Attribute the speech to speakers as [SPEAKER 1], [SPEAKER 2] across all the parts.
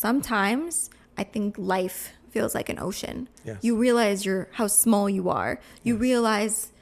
[SPEAKER 1] sometimes I think life feels like an ocean.
[SPEAKER 2] Yes.
[SPEAKER 1] You realize how small you are. You realize,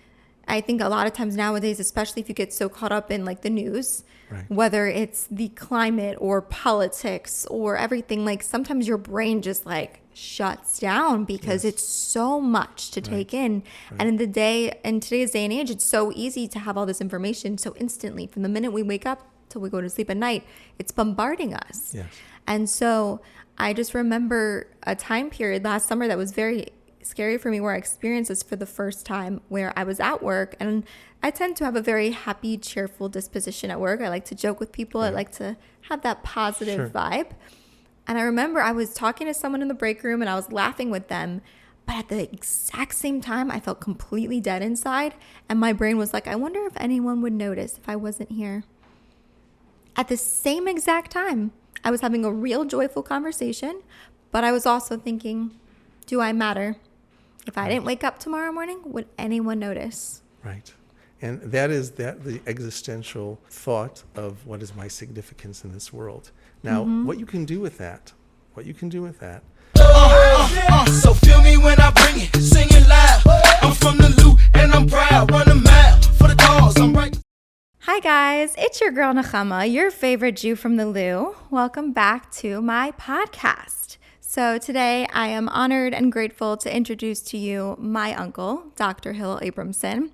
[SPEAKER 1] I think a lot of times nowadays, especially if you get so caught up in like the news,
[SPEAKER 2] Right.
[SPEAKER 1] whether it's the climate or politics or everything, like sometimes your brain just like shuts down because it's so much to take in. And in today's day and age, it's so easy to have all this information so instantly. From the minute we wake up till we go to sleep at night, it's bombarding us.
[SPEAKER 2] Yes.
[SPEAKER 1] And so I just remember a time period last summer that was very scary for me, where I experienced this for the first time, where I was at work, and I tend to have a very happy, cheerful disposition at work. I like to joke with people. I like to have that positive vibe. And I remember I was talking to someone in the break room and I was laughing with them, but at the exact same time, I felt completely dead inside. And my brain was like, I wonder if anyone would notice if I wasn't here. At the same exact time, I was having a real joyful conversation, but I was also thinking, do I matter? If I didn't wake up tomorrow morning, would anyone notice?
[SPEAKER 2] Right. And that is the existential thought of what is my significance in this world. Now, what you can do with that,
[SPEAKER 3] So feel me when I bring it, sing it loud. I'm from the loot and I'm proud, run a mile for the cause, I'm right.
[SPEAKER 1] Hi guys, it's your girl Nechama, your favorite Jew from the Lou. Welcome back to my podcast. So today I am honored and grateful to introduce to you my uncle, Dr. Hillel Abramson.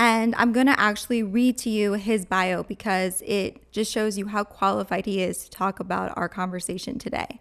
[SPEAKER 1] And I'm going to actually read to you his bio because it just shows you how qualified he is to talk about our conversation today.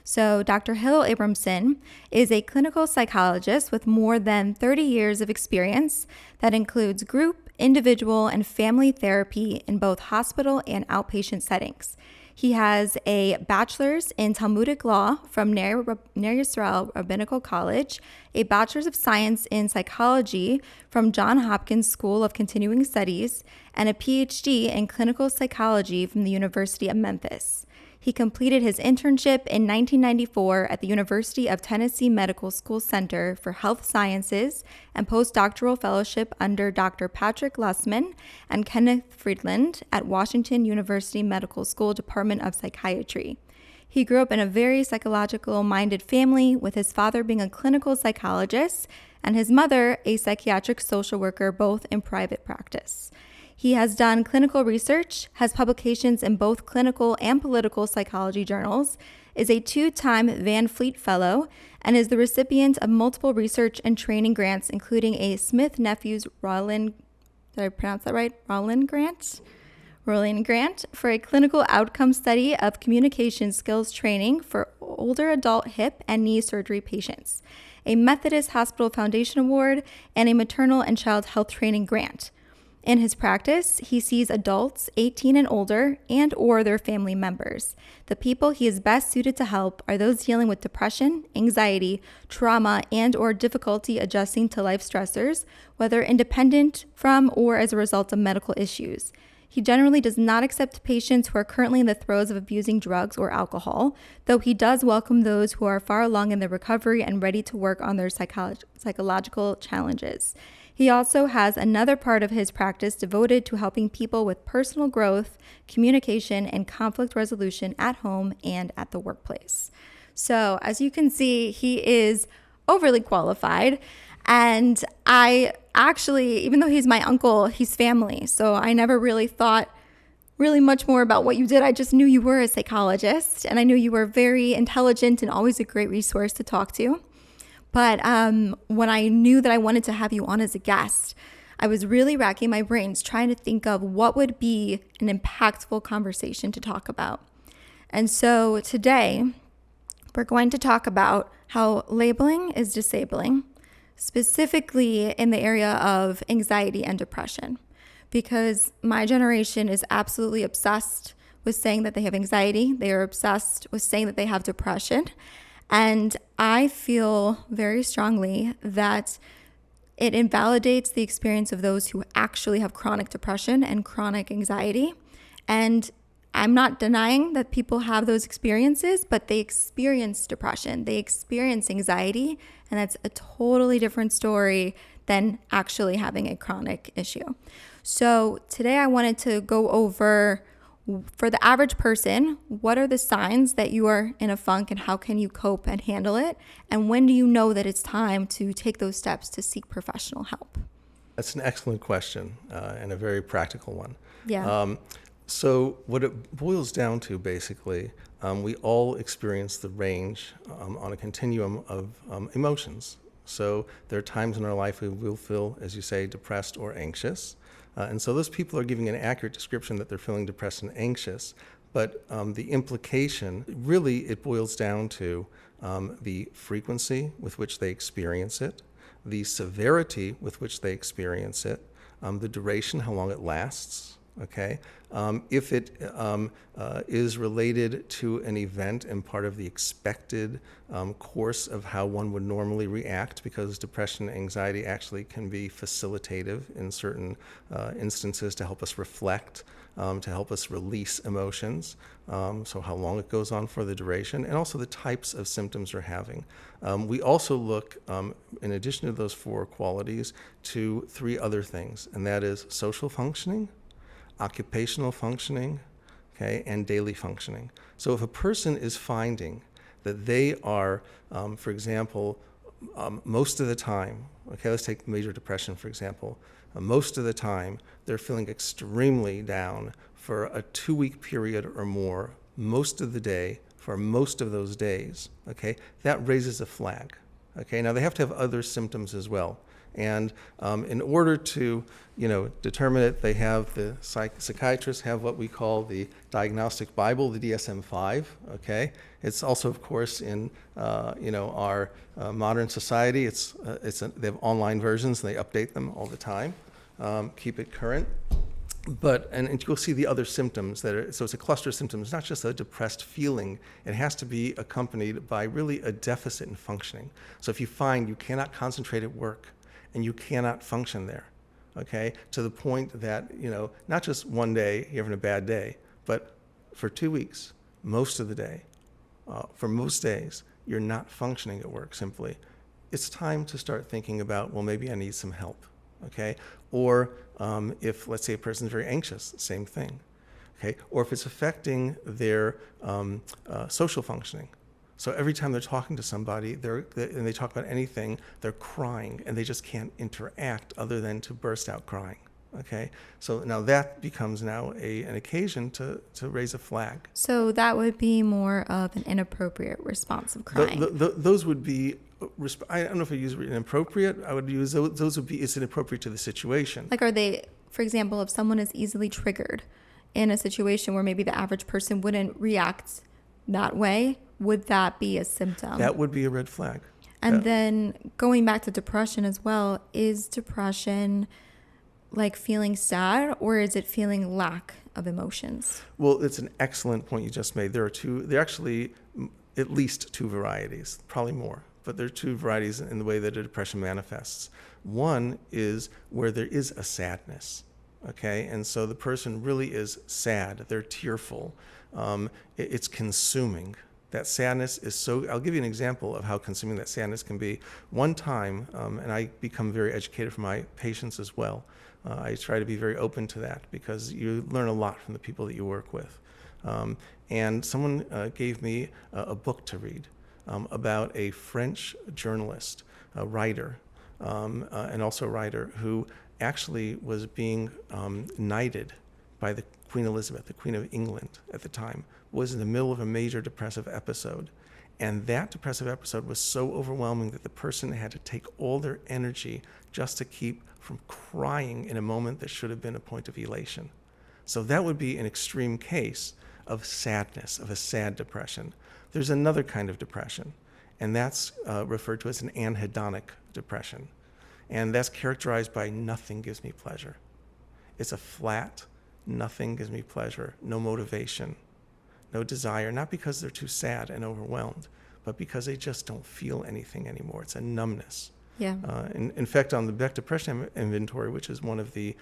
[SPEAKER 1] So Dr. Hillel Abramson is a clinical psychologist with more than 30 years of experience that includes group, individual, and family therapy in both hospital and outpatient settings. He has a bachelor's in Talmudic law from Ner Yisrael Rabbinical College, a bachelor's of science in psychology from Johns Hopkins School of Continuing Studies, and a PhD in clinical psychology from the University of Memphis. He completed his internship in 1994 at the University of Tennessee Medical School Center for Health Sciences and postdoctoral fellowship under Dr. Patrick Lussman and Kenneth Friedland at Washington University Medical School Department of Psychiatry. He grew up in a very psychological-minded family, with his father being a clinical psychologist and his mother a psychiatric social worker, both in private practice. He has done clinical research, has publications in both clinical and political psychology journals, is a 2-time Van Fleet Fellow, and is the recipient of multiple research and training grants, including a Smith-Nephews Rollin Grant for a clinical outcome study of communication skills training for older adult hip and knee surgery patients, a Methodist Hospital Foundation Award, and a maternal and child health training grant. In his practice, he sees adults 18 and older and or their family members. The people he is best suited to help are those dealing with depression, anxiety, trauma, and or difficulty adjusting to life stressors, whether independent from or as a result of medical issues. He generally does not accept patients who are currently in the throes of abusing drugs or alcohol, though he does welcome those who are far along in their recovery and ready to work on their psychological challenges. He also has another part of his practice devoted to helping people with personal growth, communication, and conflict resolution at home and at the workplace. So, as you can see, he is overly qualified. And I actually, even though he's my uncle, he's family. So I never really thought really much more about what you did. I just knew you were a psychologist, and I knew you were very intelligent and always a great resource to talk to. But when I knew that I wanted to have you on as a guest, I was really racking my brains trying to think of what would be an impactful conversation to talk about. And so today, we're going to talk about how labeling is disabling, specifically in the area of anxiety and depression, because my generation is absolutely obsessed with saying that they have anxiety. They are obsessed with saying that they have depression. And I feel very strongly that it invalidates the experience of those who actually have chronic depression and chronic anxiety. And I'm not denying that people have those experiences, but they experience depression, they experience anxiety, and that's a totally different story than actually having a chronic issue. So today I wanted to go over For the average person, what are the signs that you are in a funk and how can you cope and handle it? And when do you know that it's time to take those steps to seek professional help?
[SPEAKER 2] That's an excellent question and a very practical one.
[SPEAKER 1] Yeah.
[SPEAKER 2] So what it boils down to, basically, we all experience the range on a continuum of emotions. So there are times in our life we will feel, as you say, depressed or anxious. And so those people are giving an accurate description that they're feeling depressed and anxious. But the implication, really, it boils down to the frequency with which they experience it, the severity with which they experience it, the duration, how long it lasts. Okay, if it is related to an event and part of the expected course of how one would normally react, because depression and anxiety actually can be facilitative in certain instances to help us reflect, to help us release emotions. So how long it goes on for, the duration, and also the types of symptoms we're having. We also look, in addition to those 4 qualities, to 3 other things, and that is social functioning, occupational functioning, okay, and daily functioning. So if a person is finding that they are, for example, most of the time, okay, let's take major depression, for example, most of the time they're feeling extremely down for a 2-week period or more, most of the day, for most of those days, okay, that raises a flag. Okay, now they have to have other symptoms as well. And in order to, determine it, they have the psychiatrists have what we call the diagnostic Bible, the DSM-5. Okay, it's also, of course, in our modern society. They have online versions, and they update them all the time, keep it current. But and you'll see the other symptoms so it's a cluster of symptoms, not just a depressed feeling. It has to be accompanied by really a deficit in functioning. So if you find you cannot concentrate at work, and you cannot function there, okay, to the point that, not just one day you're having a bad day, but for 2 weeks, most of the day, for most days, you're not functioning at work simply. It's time to start thinking about, well, maybe I need some help, okay? Or if, let's say, a person's very anxious, same thing, okay? Or if it's affecting their social functioning. So every time they're talking to somebody, and they talk about anything, they're crying, and they just can't interact other than to burst out crying. Okay, so now that becomes now an occasion to raise a flag.
[SPEAKER 1] So that would be more of an inappropriate response of crying.
[SPEAKER 2] Those would be, I don't know if I use inappropriate. I would use those would be, it's inappropriate to the situation.
[SPEAKER 1] Like, are they, for example, if someone is easily triggered in a situation where maybe the average person wouldn't react that way, would that be a symptom?
[SPEAKER 2] That would be a red flag.
[SPEAKER 1] And then going back to depression as well, is depression like feeling sad, or is it feeling lack of emotions?
[SPEAKER 2] Well, it's an excellent point you just made. There are actually at least 2 varieties, probably more, but there are 2 varieties in the way that a depression manifests. One is where there is a sadness, okay? And so the person really is sad, they're tearful, it's consuming. That sadness is so, I'll give you an example of how consuming that sadness can be. One time, and I become very educated for my patients as well, I try to be very open to that because you learn a lot from the people that you work with. And someone gave me a book to read about a French journalist, a writer, and also a writer who actually was being knighted by the Queen Elizabeth, the Queen of England at the time, was in the middle of a major depressive episode. And that depressive episode was so overwhelming that the person had to take all their energy just to keep from crying in a moment that should have been a point of elation. So that would be an extreme case of sadness, of a sad depression. There's another kind of depression, and that's referred to as an anhedonic depression. And that's characterized by nothing gives me pleasure. It's a flat, nothing gives me pleasure, no motivation, no desire, not because they're too sad and overwhelmed, but because they just don't feel anything anymore. It's a numbness.
[SPEAKER 1] Yeah.
[SPEAKER 2] In fact, on the Beck Depression Inventory, which is one of the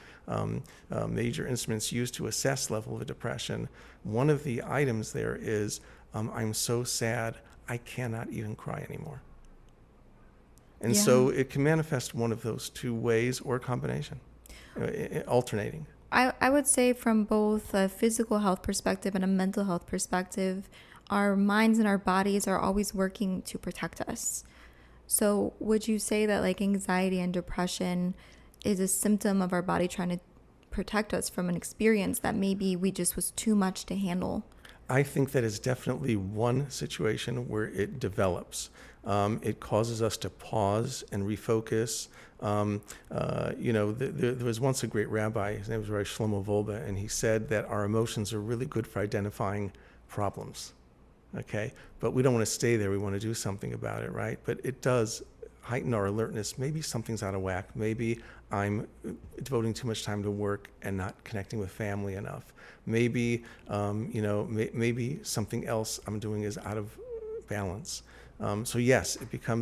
[SPEAKER 2] major instruments used to assess level of depression, one of the items there is, I'm so sad, I cannot even cry anymore. And so it can manifest one of those 2 ways or a combination, alternating.
[SPEAKER 1] I would say from both a physical health perspective and a mental health perspective, our minds and our bodies are always working to protect us. So would you say that like anxiety and depression is a symptom of our body trying to protect us from an experience that maybe we just was too much to handle?
[SPEAKER 2] I think that is definitely one situation where it develops. It causes us to pause and refocus. There was once a great rabbi, his name was Rabbi Shlomo Volba, and he said that our emotions are really good for identifying problems, okay? But we don't want to stay there. We want to do something about it, right? But it does heighten our alertness. Maybe something's out of whack. Maybe I'm devoting too much time to work and not connecting with family enough. Maybe, maybe something else I'm doing is out of balance. So yes,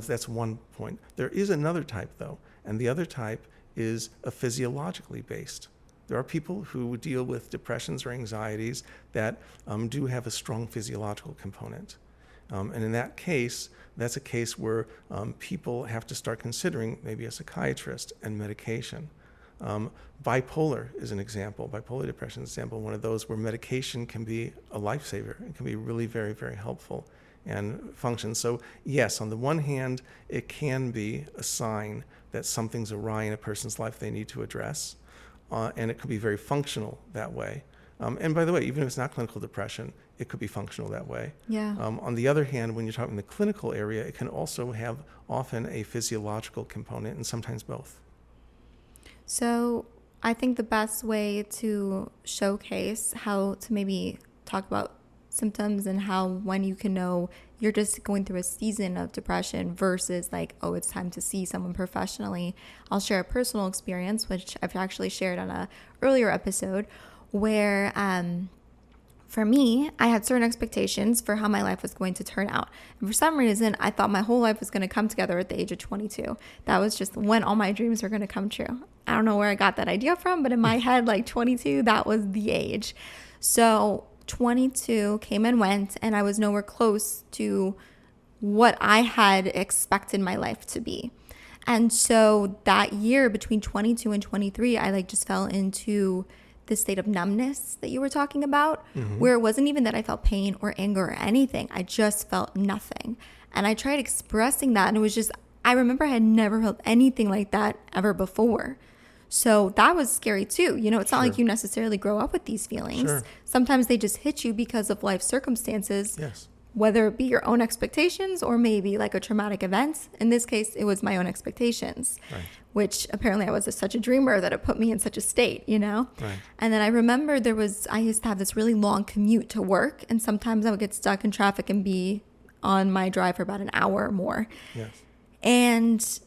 [SPEAKER 2] that's one point. There is another type though, and the other type is a physiologically based. There are people who deal with depressions or anxieties that do have a strong physiological component. And in that case, that's a case where people have to start considering maybe a psychiatrist and medication. Bipolar is an example. Bipolar depression is an example, one of those where medication can be a lifesaver. It can be really very, very helpful and function. So yes, on the one hand, it can be a sign that something's awry in a person's life they need to address, and it could be very functional that way. And by the way, even if it's not clinical depression, it could be functional that way.
[SPEAKER 1] Yeah.
[SPEAKER 2] On the other hand, when you're talking the clinical area, it can also have often a physiological component and sometimes both.
[SPEAKER 1] So I think the best way to showcase how to maybe talk about symptoms and how when you can know you're just going through a season of depression versus like, oh, it's time to see someone professionally. I'll share a personal experience, which I've actually shared on a earlier episode, where for me, I had certain expectations for how my life was going to turn out. And for some reason, I thought my whole life was going to come together at the age of 22. That was just when all my dreams were going to come true. I don't know where I got that idea from, but in my head, like 22, that was the age. So 22 came and went, and I was nowhere close to what I had expected my life to be. And so that year between 22 and 23, I like just fell into this state of numbness that you were talking about, where it wasn't even that I felt pain or anger or anything. I just felt nothing. And I tried expressing that, and it was just, I remember I had never felt anything like that ever before. So that was scary too. You know, it's not like you necessarily grow up with these feelings.
[SPEAKER 2] Sure.
[SPEAKER 1] Sometimes they just hit you because of life circumstances.
[SPEAKER 2] Yes.
[SPEAKER 1] Whether it be your own expectations or maybe like a traumatic event. In this case, it was my own expectations, which apparently I was such a dreamer that it put me in such a state, you know?
[SPEAKER 2] Right.
[SPEAKER 1] And then I remember I used to have this really long commute to work, and sometimes I would get stuck in traffic and be on my drive for about an hour or more.
[SPEAKER 2] Yes.
[SPEAKER 1] And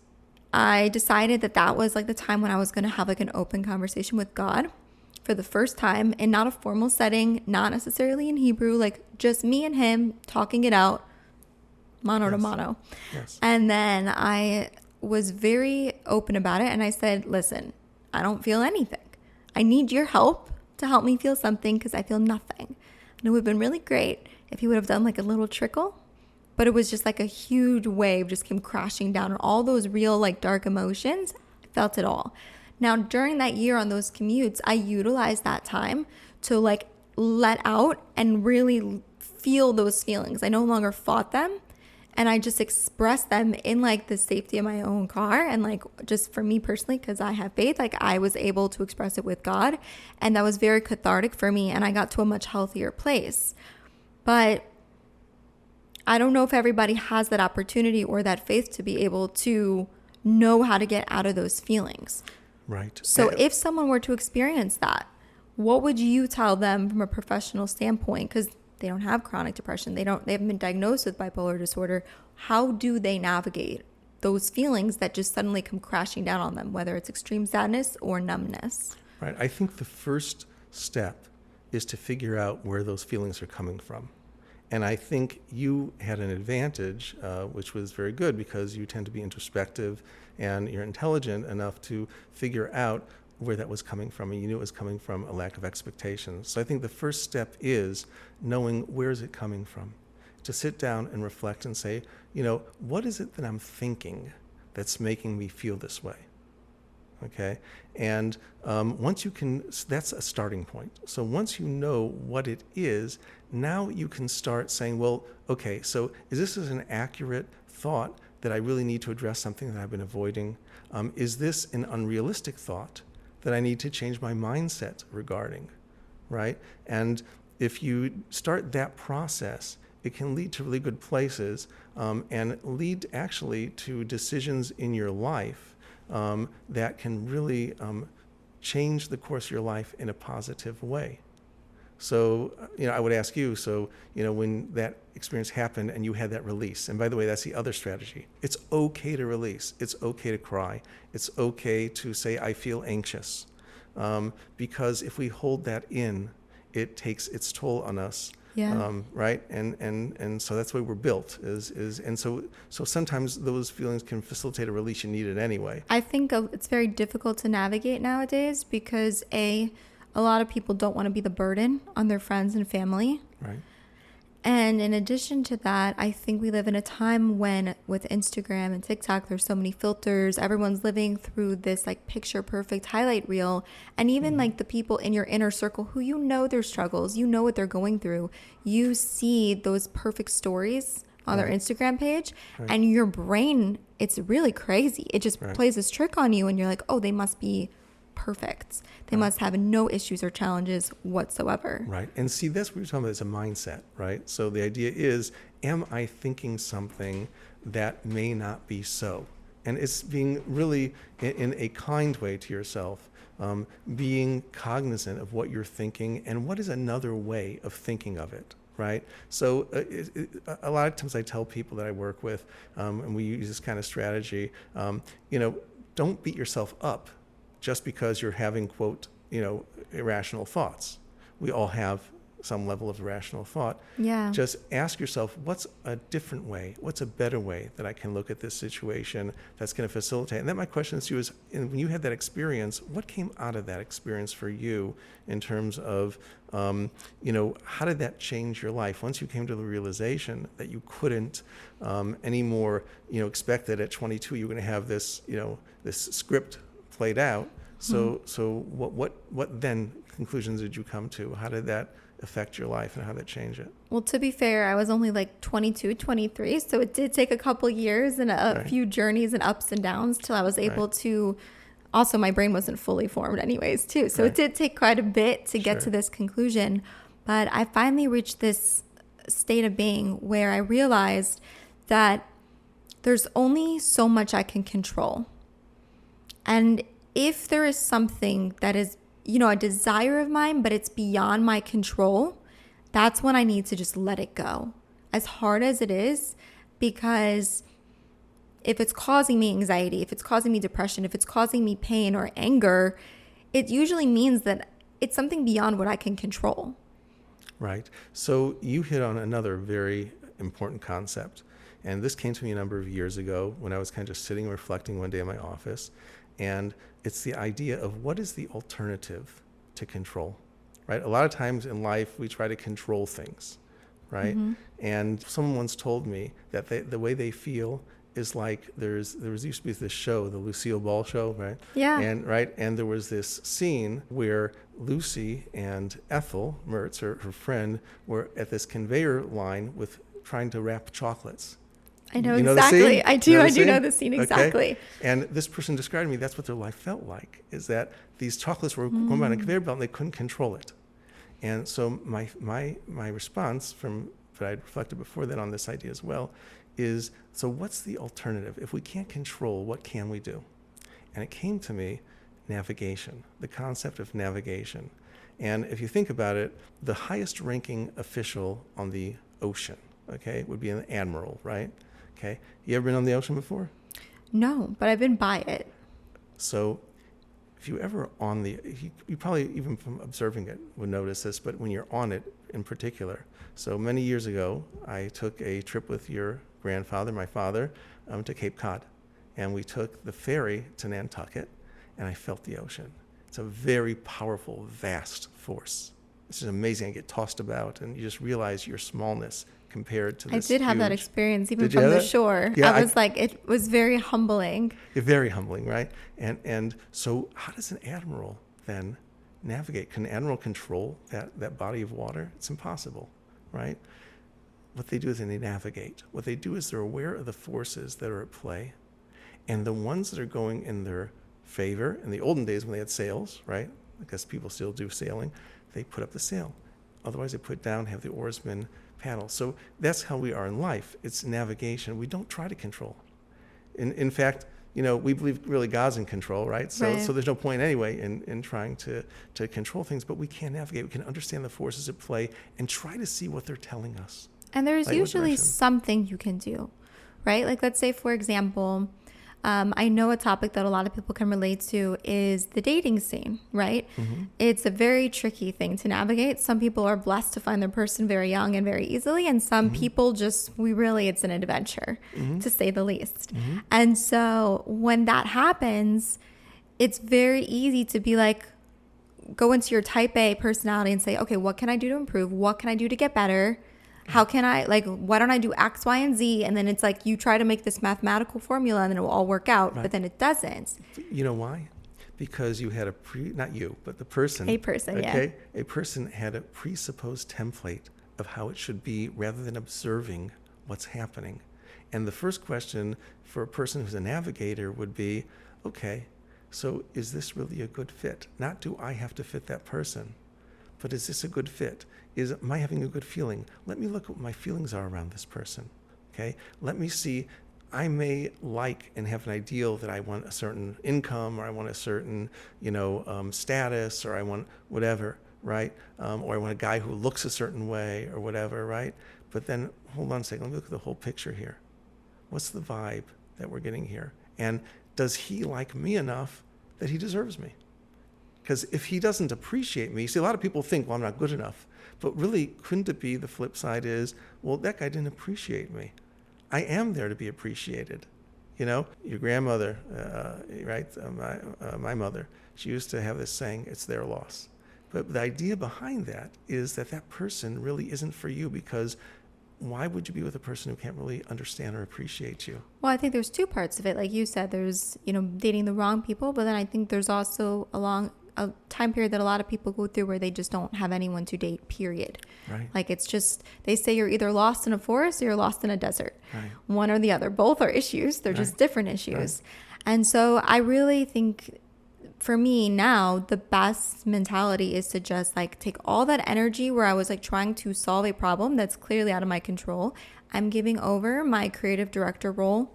[SPEAKER 1] I decided that was like the time when I was going to have like an open conversation with God for the first time, in not a formal setting, not necessarily in Hebrew, like just me and him talking it out, mano to mano.
[SPEAKER 2] Yes.
[SPEAKER 1] And then I was very open about it, and I said, listen, I don't feel anything. I need your help to help me feel something because I feel nothing. And it would have been really great if he would have done like a little trickle, but it was just like a huge wave just came crashing down, and all those real like dark emotions, I felt it all. Now, during that year on those commutes, I utilized that time to like let out and really feel those feelings. I no longer fought them, and I just expressed them in like the safety of my own car. And like, just for me personally, because I have faith, like I was able to express it with God, and that was very cathartic for me, and I got to a much healthier place. But I don't know if everybody has that opportunity or that faith to be able to know how to get out of those feelings.
[SPEAKER 2] Right.
[SPEAKER 1] So if someone were to experience that, what would you tell them from a professional standpoint? Because they don't have chronic depression. They haven't been diagnosed with bipolar disorder. How do they navigate those feelings that just suddenly come crashing down on them, whether it's extreme sadness or numbness?
[SPEAKER 2] Right. I think the first step is to figure out where those feelings are coming from. And I think you had an advantage, which was very good, because you tend to be introspective and you're intelligent enough to figure out where that was coming from, and you knew it was coming from a lack of expectations. So I think the first step is knowing where is it coming from, to sit down and reflect and say, you know, what is it that I'm thinking that's making me feel this way? Okay, and once you can, that's a starting point. So once you know what it is, now you can start saying, well, okay, so is this an accurate thought that I really need to address something that I've been avoiding? Is this an unrealistic thought that I need to change my mindset regarding, right? And if you start that process, it can lead to really good places and lead actually to decisions in your life that can really change the course of your life in a positive way. So, I would ask you, when that experience happened and you had that release, and by the way, that's the other strategy. It's okay to release. It's okay to cry. It's okay to say, I feel anxious. Because if we hold that in, it takes its toll on us.
[SPEAKER 1] Yeah.
[SPEAKER 2] Right? And so that's the way we're built and so sometimes those feelings can facilitate a release you needed anyway.
[SPEAKER 1] I think it's very difficult to navigate nowadays because a lot of people don't want to be the burden on their friends and family.
[SPEAKER 2] Right.
[SPEAKER 1] And in addition to that, I think we live in a time when with Instagram and TikTok, there's so many filters. Everyone's living through this like picture perfect highlight reel. And even like the people in your inner circle who their struggles, what they're going through, you see those perfect stories on their Instagram page and your brain, it's really crazy. It just plays this trick on you and you're like, oh, they must be perfect. They must have no issues or challenges whatsoever.
[SPEAKER 2] Right. And see, that's what we're talking about is a mindset, right? So the idea is, am I thinking something that may not be so? And it's being really in a kind way to yourself, being cognizant of what you're thinking and what is another way of thinking of it. Right. So a lot of times I tell people that I work with, and we use this kind of strategy, don't beat yourself up just because you're having, quote, irrational thoughts. We all have some level of irrational thought.
[SPEAKER 1] Yeah.
[SPEAKER 2] Just ask yourself, what's a different way? What's a better way that I can look at this situation that's going to facilitate? And then my question to you is, when you had that experience, what came out of that experience for you in terms of, how did that change your life? Once you came to the realization that you couldn't anymore, expect that at 22 you were going to have this, this script played out. So what then conclusions did you come to? How did that affect your life and how did that change it?
[SPEAKER 1] Well, to be fair, I was only like 22, 23. So it did take a couple years and a few journeys and ups and downs till I was able to, also my brain wasn't fully formed anyways too. So it did take quite a bit to get to this conclusion. But I finally reached this state of being where I realized that there's only so much I can control. And if there is something that is, a desire of mine, but it's beyond my control, that's when I need to just let it go. As hard as it is, because if it's causing me anxiety, if it's causing me depression, if it's causing me pain or anger, it usually means that it's something beyond what I can control.
[SPEAKER 2] Right. So you hit on another very important concept. And this came to me a number of years ago when I was kind of just sitting and reflecting one day in my office. And it's the idea of what is the alternative to control, right? A lot of times in life, we try to control things, right? Mm-hmm. And someone once told me that the way they feel is like there used to be this show, the Lucille Ball show, right?
[SPEAKER 1] Yeah.
[SPEAKER 2] And there was this scene where Lucy and Ethel Mertz, her friend, were at this conveyor line trying to wrap chocolates.
[SPEAKER 1] I know exactly. I do know the scene exactly.
[SPEAKER 2] Okay. And this person described to me that's what their life felt like, is that these chocolates were going by on a conveyor belt and they couldn't control it. And so my response that I'd reflected before that on this idea as well is, so what's the alternative? If we can't control, what can we do? And it came to me, navigation, the concept of navigation. And if you think about it, the highest ranking official on the ocean, would be an admiral, right? Okay. You ever been on the ocean before?
[SPEAKER 1] No, but I've been by it.
[SPEAKER 2] So if you ever on you probably even from observing it would notice this, but when you're on it in particular. So many years ago, I took a trip with your grandfather, my father, to Cape Cod. And we took the ferry to Nantucket and I felt the ocean. It's a very powerful, vast force. This is amazing. I get tossed about and you just realize your smallness compared to
[SPEAKER 1] I
[SPEAKER 2] this
[SPEAKER 1] did have that
[SPEAKER 2] huge-
[SPEAKER 1] experience even
[SPEAKER 2] Did you
[SPEAKER 1] from
[SPEAKER 2] have
[SPEAKER 1] the
[SPEAKER 2] that?
[SPEAKER 1] shore.
[SPEAKER 2] Yeah,
[SPEAKER 1] I was like, it was very humbling.
[SPEAKER 2] Very humbling, right? And so how does an admiral then navigate? Can an admiral control that body of water? It's impossible, right? What they do is they navigate. What they do is they're aware of the forces that are at play, and the ones that are going in their favor. In the olden days when they had sails, right? Because people still do sailing, they put up the sail. Otherwise, they put down, have the oarsmen paddle. So that's how we are in life. It's navigation. We don't try to control. In fact, we believe really God's in control, right? So there's no point anyway in trying to control things, but we can navigate. We can understand the forces at play and try to see what they're telling us.
[SPEAKER 1] And there's
[SPEAKER 2] Like what
[SPEAKER 1] usually
[SPEAKER 2] direction?
[SPEAKER 1] something you can do, right? Like, let's say, for example, I know a topic that a lot of people can relate to is the dating scene, right?
[SPEAKER 2] Mm-hmm.
[SPEAKER 1] It's a very tricky thing to navigate. Some people are blessed to find their person very young and very easily, and some people it's an adventure, to say the least. And so when that happens, it's very easy to be like, go into your type A personality and say, okay, what can I do to improve? What can I do to get better? How can I, why don't I do X, Y, and Z? And then it's like you try to make this mathematical formula and then it will all work out, but then it doesn't.
[SPEAKER 2] You know why? Because you had not you, but the person.
[SPEAKER 1] A person, yeah.
[SPEAKER 2] Okay? A person had a presupposed template of how it should be rather than observing what's happening. And the first question for a person who's a navigator would be, okay, so is this really a good fit? Not do I have to fit that person, but is this a good fit? Am I having a good feeling? Let me look at what my feelings are around this person, okay? Let me see, I may like and have an ideal that I want a certain income, or I want a certain, status, or I want whatever, right? Or I want a guy who looks a certain way or whatever, right? But then, hold on a second, let me look at the whole picture here. What's the vibe that we're getting here? And does he like me enough that he deserves me? Because if he doesn't appreciate me, see, a lot of people think, well, I'm not good enough. But really, couldn't it be the flip side is, well, that guy didn't appreciate me. I am there to be appreciated. Your grandmother, right, my mother, she used to have this saying, it's their loss. But the idea behind that is that person really isn't for you, because why would you be with a person who can't really understand or appreciate you?
[SPEAKER 1] Well, I think there's two parts of it. Like you said, there's, dating the wrong people, but then I think there's also a time period that a lot of people go through where they just don't have anyone to date, period.
[SPEAKER 2] Right.
[SPEAKER 1] Like, it's just, they say you're either lost in a forest or you're lost in a desert.
[SPEAKER 2] Right.
[SPEAKER 1] One or the other. Both are issues. They're just different issues. And so I really think, for me now, the best mentality is to just take all that energy where I was trying to solve a problem that's clearly out of my control. I'm giving over my creative director role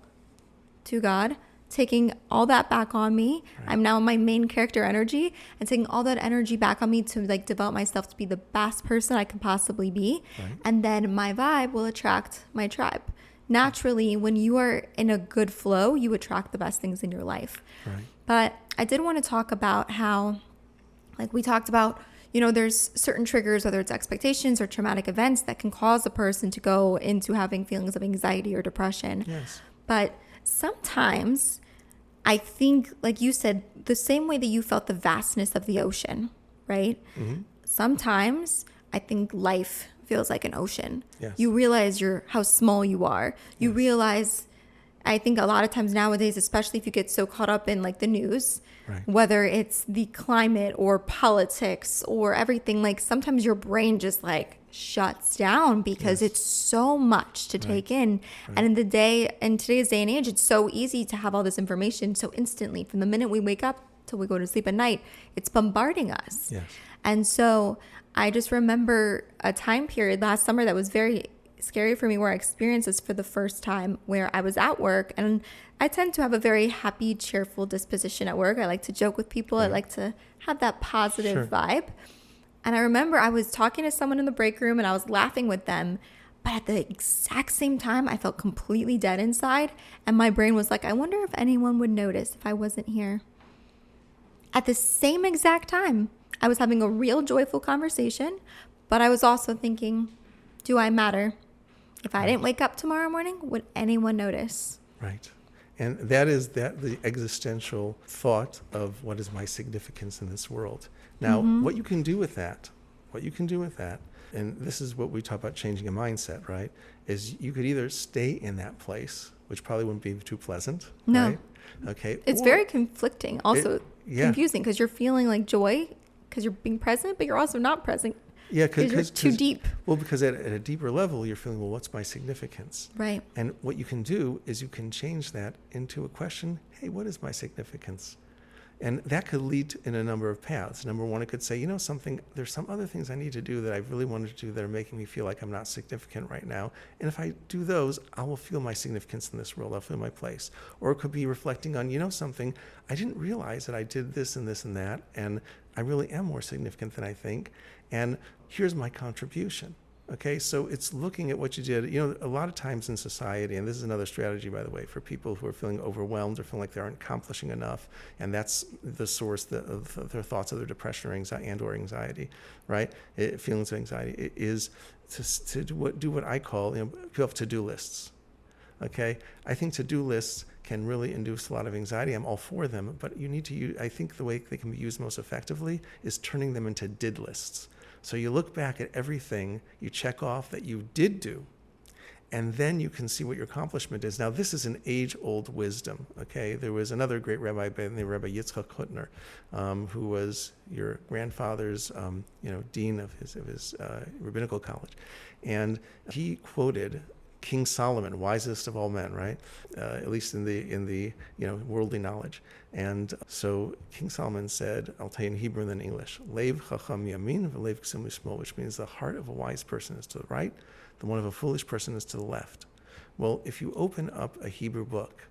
[SPEAKER 1] to God, taking all that back on me. Right. I'm now in my main character energy and taking all that energy back on me to develop myself to be the best person I can possibly be. Right. And then my vibe will attract my tribe. Naturally, when you are in a good flow, you attract the best things in your life. Right. But I did want to talk about how, we talked about, there's certain triggers, whether it's expectations or traumatic events, that can cause a person to go into having feelings of anxiety or depression.
[SPEAKER 2] Yes.
[SPEAKER 1] But sometimes I think, like you said, the same way that you felt the vastness of the ocean, right? Mm-hmm. Sometimes I think life feels like an ocean. Yes. You realize how small you are. You realize, I think a lot of times nowadays, especially if you get so caught up in the news, right, whether it's the climate or politics or everything, sometimes your brain just shuts down because it's so much to take in. Right. And in today's day and age, it's so easy to have all this information so instantly. From the minute we wake up till we go to sleep at night, it's bombarding us. Yes. And so I just remember a time period last summer that was very scary for me, where I experienced this for the first time, where I was at work, and I tend to have a very happy, cheerful disposition at work. I like to joke with people. Right. I like to have that positive vibe. And I remember I was talking to someone in the break room and I was laughing with them, but at the exact same time, I felt completely dead inside. And my brain was like, I wonder if anyone would notice if I wasn't here. At the same exact time, I was having a real joyful conversation, but I was also thinking, do I matter? If I didn't wake up tomorrow morning, would anyone notice? Right.
[SPEAKER 2] And that is the existential thought of what is my significance in this world. Now, what you can do with that, And this is what we talk about changing a mindset, right? Is you could either stay in that place, which probably wouldn't be too pleasant.
[SPEAKER 1] No.
[SPEAKER 2] Right? Okay.
[SPEAKER 1] It's very conflicting, also
[SPEAKER 2] yeah.
[SPEAKER 1] confusing, because you're feeling like joy because you're being present, but you're also not present.
[SPEAKER 2] Yeah,
[SPEAKER 1] because you're too deep.
[SPEAKER 2] Well, because at a deeper level, you're feeling, well, what's my significance?
[SPEAKER 1] Right.
[SPEAKER 2] And what you can do is you can change that into a question, hey, what is my significance? And that could lead in a number of paths. Number one, it could say, something, there's some other things I need to do that I really wanted to do that are making me feel like I'm not significant right now. And if I do those, I will feel my significance in this world. I'll feel my place. Or it could be reflecting on, something, I didn't realize that I did this and this and that, and I really am more significant than I think. And here's my contribution. Okay, so it's looking at what you did. A lot of times in society, and this is another strategy, by the way, for people who are feeling overwhelmed or feeling like they aren't accomplishing enough, and that's the source of their thoughts of their depression or anxiety, right? Feelings of anxiety. It is to do what I call, people have to-do lists. Okay, I think to-do lists can really induce a lot of anxiety. I'm all for them, but you need to use, I think the way they can be used most effectively is turning them into did lists. So you look back at everything you check off that you did do, and then you can see what your accomplishment is. Now, this is an age-old wisdom, okay? There was another great rabbi by the name of Rabbi Yitzchak Hutner, who was your grandfather's, dean of his rabbinical college. And he quoted King Solomon, wisest of all men, right? At least in the worldly knowledge. And so King Solomon said, I'll tell you in Hebrew and then English, Lev chacham yamin v'lev ksim lishmol, which means the heart of a wise person is to the right, the one of a foolish person is to the left. Well, if you open up a Hebrew book,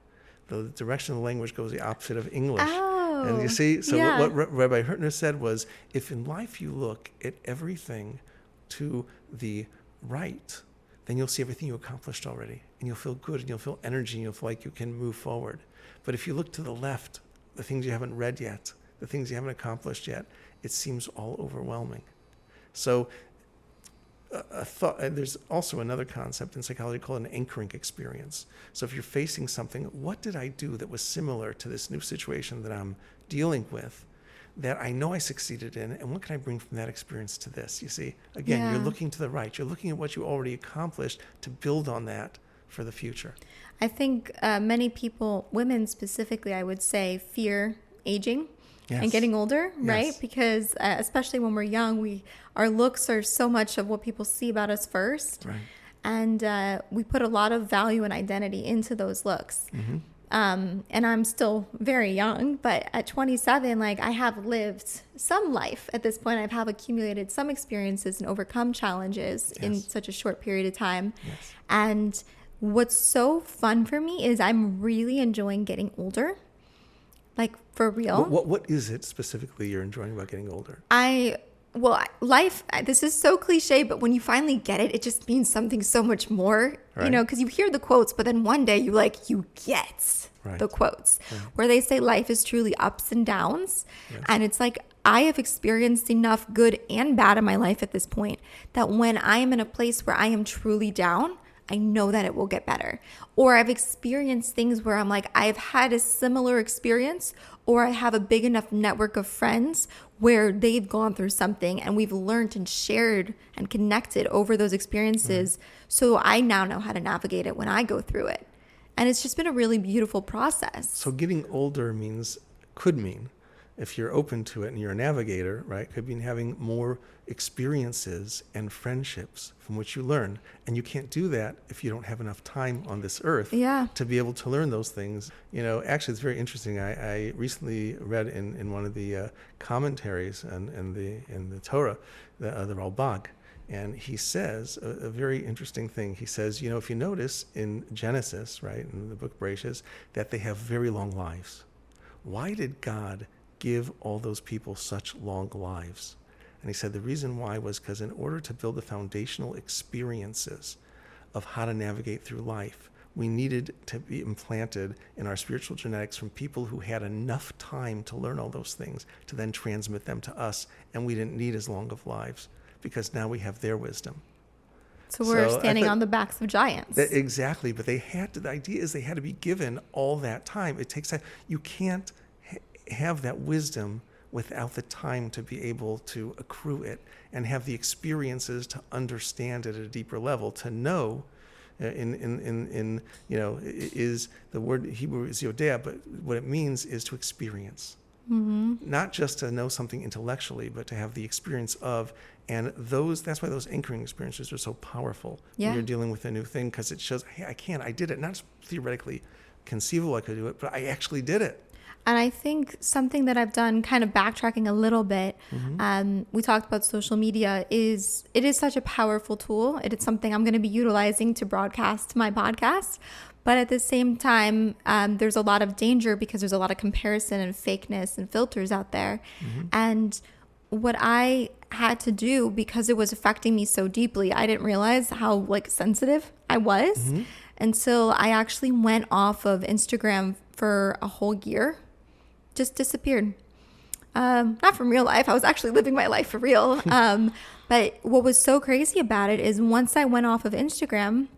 [SPEAKER 2] the direction of the language goes the opposite of English.
[SPEAKER 1] Oh,
[SPEAKER 2] and you see, so
[SPEAKER 1] yeah.
[SPEAKER 2] what Rabbi Hutner said was, if in life you look at everything to the right, then you'll see everything you accomplished already, and you'll feel good, and you'll feel energy, and you'll feel like you can move forward. But if you look to the left, the things you haven't read yet, the things you haven't accomplished yet, it seems all overwhelming. So there's also another concept in psychology called an anchoring experience. So if you're facing something, what did I do that was similar to this new situation that I'm dealing with, that I know I succeeded in, and what can I bring from that experience to this? You see, again, You're looking to the right. You're looking at what you already accomplished to build on that for the future.
[SPEAKER 1] I think many people, women specifically, I would say, fear aging and getting older, right?
[SPEAKER 2] Yes.
[SPEAKER 1] Because especially when we're young, our looks are so much of what people see about us first.
[SPEAKER 2] Right.
[SPEAKER 1] And we put a lot of value and identity into those looks. Mm-hmm. And I'm still very young, but at 27, I have lived some life at this point. I have accumulated some experiences and overcome challenges in such a short period of time.
[SPEAKER 2] Yes. And
[SPEAKER 1] what's so fun for me is I'm really enjoying getting older, for real.
[SPEAKER 2] What is it specifically you're enjoying about getting older?
[SPEAKER 1] Life, this is so cliche, but when you finally get it, it just means something so much more,
[SPEAKER 2] right.
[SPEAKER 1] Because you hear the quotes, but then one day you get
[SPEAKER 2] right.
[SPEAKER 1] the quotes
[SPEAKER 2] right.
[SPEAKER 1] where they say life is truly ups and downs. Yes. And it's I have experienced enough good and bad in my life at this point that when I am in a place where I am truly down, I know that it will get better. Or I've experienced things where I'm I've had a similar experience, or I have a big enough network of friends where they've gone through something and we've learned and shared and connected over those experiences. Right. So I now know how to navigate it when I go through it. And it's just been a really beautiful process.
[SPEAKER 2] So getting older could mean, if you're open to it and you're a navigator, right, could mean having more experiences and friendships from which you learn. And you can't do that if you don't have enough time on this earth to be able to learn those things. Actually, it's very interesting. I recently read in one of the commentaries in the Torah, the Ralbag, and he says a very interesting thing. He says, if you notice in Genesis, right, in the book Bereshit, that they have very long lives. Why did God give all those people such long lives? And he said the reason why was because in order to build the foundational experiences of how to navigate through life, we needed to be implanted in our spiritual genetics from people who had enough time to learn all those things to then transmit them to us, and we didn't need as long of lives because now we have their wisdom.
[SPEAKER 1] So we're standing on the backs of giants.
[SPEAKER 2] Exactly, but the idea is they had to be given all that time. It takes time. You can't have that wisdom without the time to be able to accrue it and have the experiences to understand it at a deeper level, to know is the word Hebrew is yodea, but what it means is to experience. Not just to know something intellectually, but to have the experience of, and that's why those anchoring experiences are so powerful when you're dealing with a new thing, because it shows, hey, I did it. Not just theoretically conceivable I could do it, but I actually did it.
[SPEAKER 1] And I think something that I've done, kind of backtracking a little bit, we talked about social media, it is such a powerful tool. It is something I'm going to be utilizing to broadcast my podcast. But at the same time, there's a lot of danger because there's a lot of comparison and fakeness and filters out there. And what I had to do, because it was affecting me so deeply, I didn't realize how sensitive I was until I actually went off of Instagram for a whole year. Just disappeared. Not from real life. I was actually living my life for real. But what was so crazy about it is once I went off of Instagram,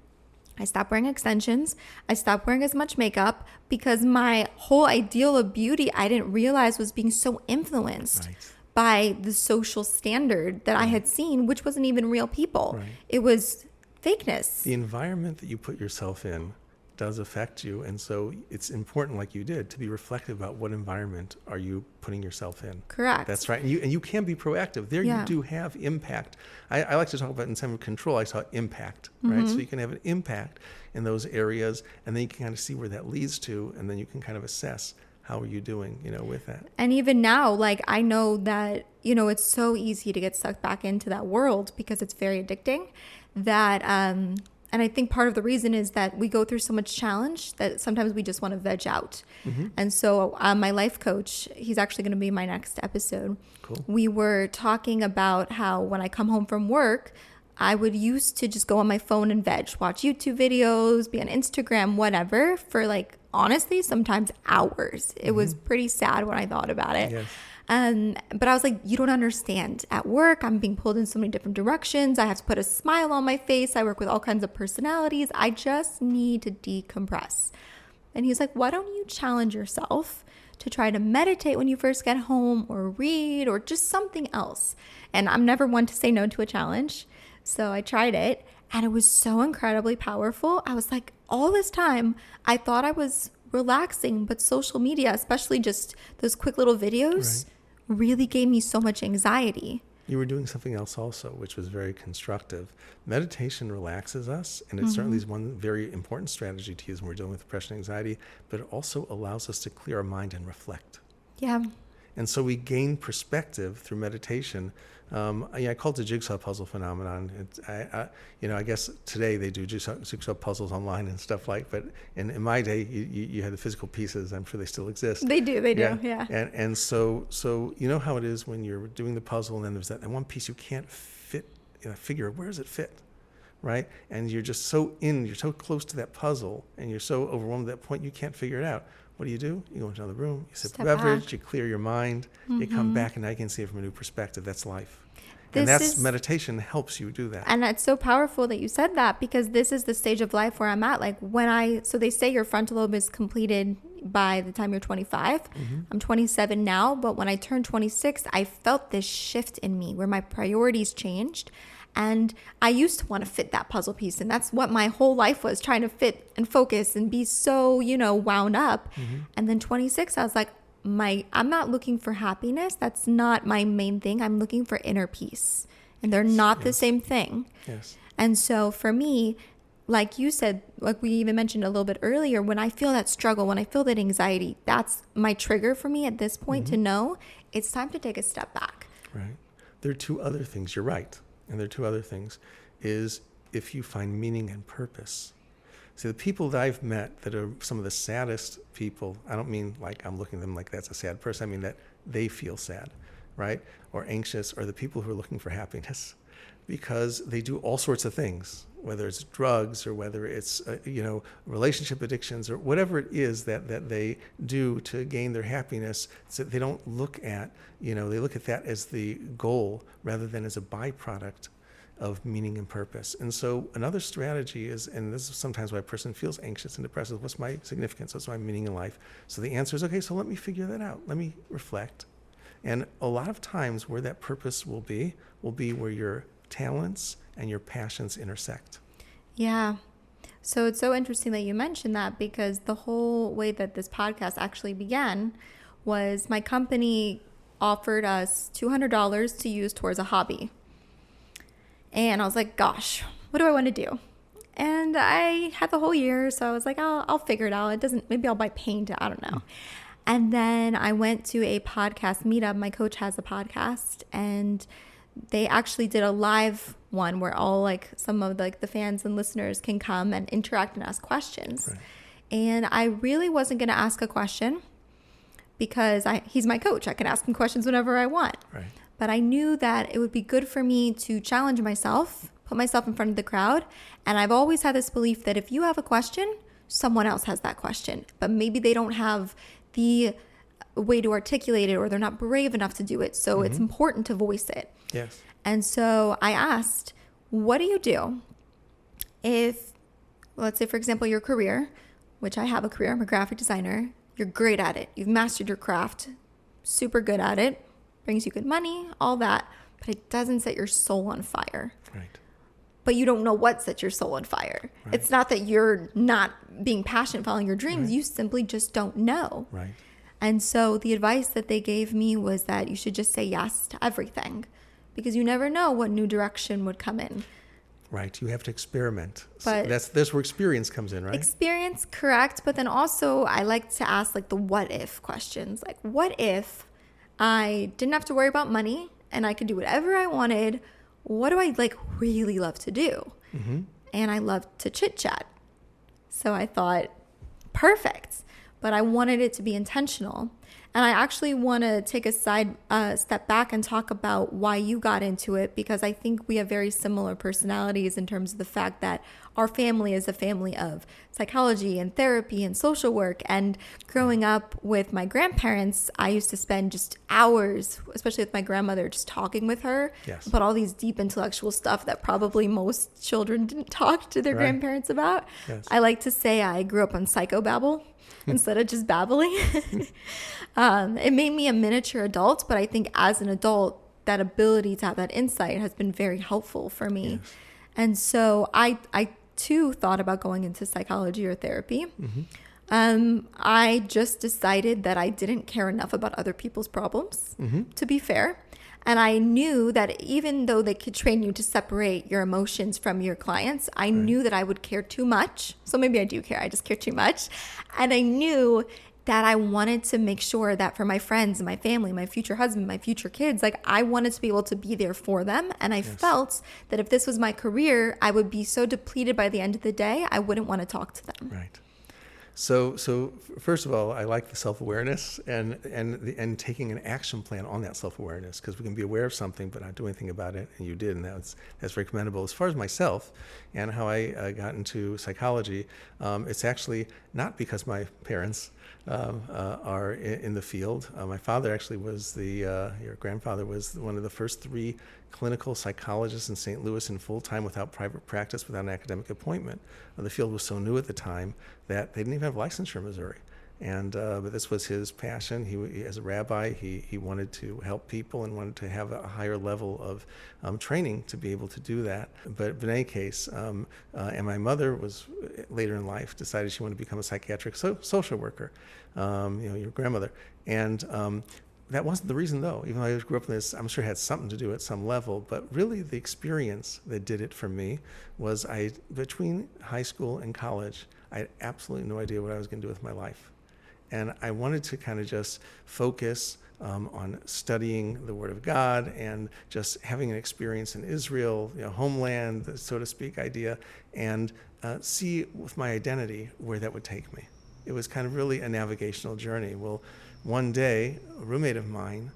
[SPEAKER 1] I stopped wearing extensions. I stopped wearing as much makeup because my whole ideal of beauty, I didn't realize was being so influenced by the social standard that I had seen, which wasn't even real people. It was fakeness.
[SPEAKER 2] The environment that you put yourself in does affect you, and so it's important, like you did, to be reflective about what environment are you putting yourself in.
[SPEAKER 1] Correct.
[SPEAKER 2] That's right. And you can be proactive. There you do have impact. I like to talk about, instead of control, I talk impact, right? So you can have an impact in those areas, and then you can kind of see where that leads to, and then you can kind of assess how are you doing, with that.
[SPEAKER 1] And even now, I know that, it's so easy to get sucked back into that world because it's very addicting that, and I think part of the reason is that we go through so much challenge that sometimes we just want to veg out. And so my life coach, he's actually going to be my next episode.
[SPEAKER 2] Cool.
[SPEAKER 1] We were talking about how when I come home from work, I would used to just go on my phone and veg, watch YouTube videos, be on Instagram, whatever, for honestly, sometimes hours. It was pretty sad when I thought about it.
[SPEAKER 2] Yes.
[SPEAKER 1] But I was like, you don't understand. At work, I'm being pulled in so many different directions. I have to put a smile on my face. I work with all kinds of personalities. I just need to decompress. And he's like, why don't you challenge yourself to try to meditate when you first get home, or read, or just something else? And I'm never one to say no to a challenge. So I tried it, and it was so incredibly powerful. I was like, all this time, I thought I was relaxing, but social media, especially just those quick little videos, really gave me so much anxiety.
[SPEAKER 2] You were doing something else also, which was very constructive. Meditation relaxes us, and it certainly is one very important strategy to use when we're dealing with depression and anxiety, but it also allows us to clear our mind and reflect.
[SPEAKER 1] Yeah.
[SPEAKER 2] And so we gain perspective through meditation. I call it the jigsaw puzzle phenomenon. I guess today they do jigsaw puzzles online and stuff but in my day, you had the physical pieces. I'm sure they still exist.
[SPEAKER 1] They do, yeah.
[SPEAKER 2] And so you know how it is when you're doing the puzzle, and then there's that one piece you can't fit, figure, where does it fit, right? And you're just you're so close to that puzzle, and you're so overwhelmed at that point, you can't figure it out. What do? You go into another room, you sip a beverage, you clear your mind, you come back, and now you can see it from a new perspective. That's life. And meditation helps you do that. And
[SPEAKER 1] it's so powerful that you said that, because this is the stage of life where I'm at. So they say your frontal lobe is completed by the time you're 25. I'm 27 now, but when I turned 26, I felt this shift in me where my priorities changed. And I used to want to fit that puzzle piece. And that's what my whole life was, trying to fit and focus and be so, wound up. And then 26, I was like, I'm not looking for happiness. That's not my main thing. I'm looking for inner peace. And they're not the same thing.
[SPEAKER 2] Yes.
[SPEAKER 1] And so for me, like you said, like we even mentioned a little bit earlier, when I feel that struggle, when I feel that anxiety, that's my trigger for me at this point to know it's time to take a step back.
[SPEAKER 2] Right. There are two other things. You're right. And there are two other things, is if you find meaning and purpose. See, the people that I've met that are some of the saddest people, I don't mean like I'm looking at them like that's a sad person. I mean that they feel sad, right? Or anxious, are the people who are looking for happiness, because they do all sorts of things, whether it's drugs or whether it's, relationship addictions or whatever it is that they do to gain their happiness. So they don't look at, they look at that as the goal rather than as a byproduct of meaning and purpose. And so another strategy is, and this is sometimes why a person feels anxious and depressed, what's my significance? What's my meaning in life? So the answer is, okay, so let me figure that out. Let me reflect. And a lot of times where that purpose will be where your talents and your passions intersect.
[SPEAKER 1] Yeah. So it's so interesting that you mentioned that, because the whole way that this podcast actually began was my company offered us $200 to use towards a hobby. And I was like, gosh, what do I want to do? And I had the whole year, so I was like, I'll figure it out. Maybe I'll buy paint. I don't know. And then I went to a podcast meetup. My coach has a podcast, and they actually did a live one where all some of the fans and listeners can come and interact and ask questions.
[SPEAKER 2] Right.
[SPEAKER 1] And I really wasn't going to ask a question because he's my coach. I can ask him questions whenever I want.
[SPEAKER 2] Right.
[SPEAKER 1] But I knew that it would be good for me to challenge myself, put myself in front of the crowd. And I've always had this belief that if you have a question, someone else has that question, but maybe they don't have the way to articulate it, or they're not brave enough to do it. So it's important to voice it.
[SPEAKER 2] Yes.
[SPEAKER 1] And so I asked, what do you do if, let's say, for example, your career, which I have a career, I'm a graphic designer, you're great at it. You've mastered your craft, super good at it, brings you good money, all that, but it doesn't set your soul on fire.
[SPEAKER 2] Right.
[SPEAKER 1] But you don't know what sets your soul on fire.
[SPEAKER 2] Right.
[SPEAKER 1] It's not that you're not being passionate, following your dreams. Right. You simply just don't know.
[SPEAKER 2] Right.
[SPEAKER 1] And so the advice that they gave me was that you should just say yes to everything, because you never know what new direction would come in.
[SPEAKER 2] Right. You have to experiment.
[SPEAKER 1] But
[SPEAKER 2] so that's where experience comes in, right?
[SPEAKER 1] Experience, correct. But then also I like to ask the what if questions. Like, what if I didn't have to worry about money and I could do whatever I wanted? What do I really love to do? Mm-hmm. And I love to chit chat. So I thought, perfect. But I wanted it to be intentional. And I actually want to take a step back and talk about why you got into it, because I think we have very similar personalities in terms of the fact that our family is a family of psychology and therapy and social work. And growing up with my grandparents, I used to spend just hours, especially with my grandmother, just talking with her about all these deep intellectual stuff that probably most children didn't talk to their grandparents about. Yes. I like to say I grew up on psychobabble instead of just babbling. It made me a miniature adult, but I think as an adult, that ability to have that insight has been very helpful for me. Yes. And so I too thought about going into psychology or therapy. Mm-hmm. I just decided that I didn't care enough about other people's problems, to be fair. And I knew that even though they could train you to separate your emotions from your clients, I knew that I would care too much. So maybe I do care. I just care too much. And I knew that I wanted to make sure that for my friends and my family, my future husband, my future kids, I wanted to be able to be there for them. And I felt that if this was my career, I would be so depleted by the end of the day, I wouldn't want to talk to them.
[SPEAKER 2] Right. So first of all, I like the self-awareness and taking an action plan on that self-awareness, because we can be aware of something but not do anything about it, and you did, and that's very commendable. As far as myself and how I got into psychology, it's actually not because my parents are in the field. My father actually was your grandfather was one of the first 3 clinical psychologists in St. Louis in full-time without private practice, without an academic appointment. The field was so new at the time that they didn't even have licensure in Missouri. And but this was his passion. He as a rabbi, he wanted to help people and wanted to have a higher level of training to be able to do that. But in any case, and my mother was later in life decided she wanted to become a psychiatric social worker. Your grandmother, and that wasn't the reason, though. Even though I grew up in this, I'm sure it had something to do at some level. But really, the experience that did it for me was between high school and college, I had absolutely no idea what I was going to do with my life. And I wanted to kind of just focus on studying the Word of God and just having an experience in Israel, homeland, so to speak, idea, and see with my identity where that would take me. It was kind of really a navigational journey. Well, one day, a roommate of mine,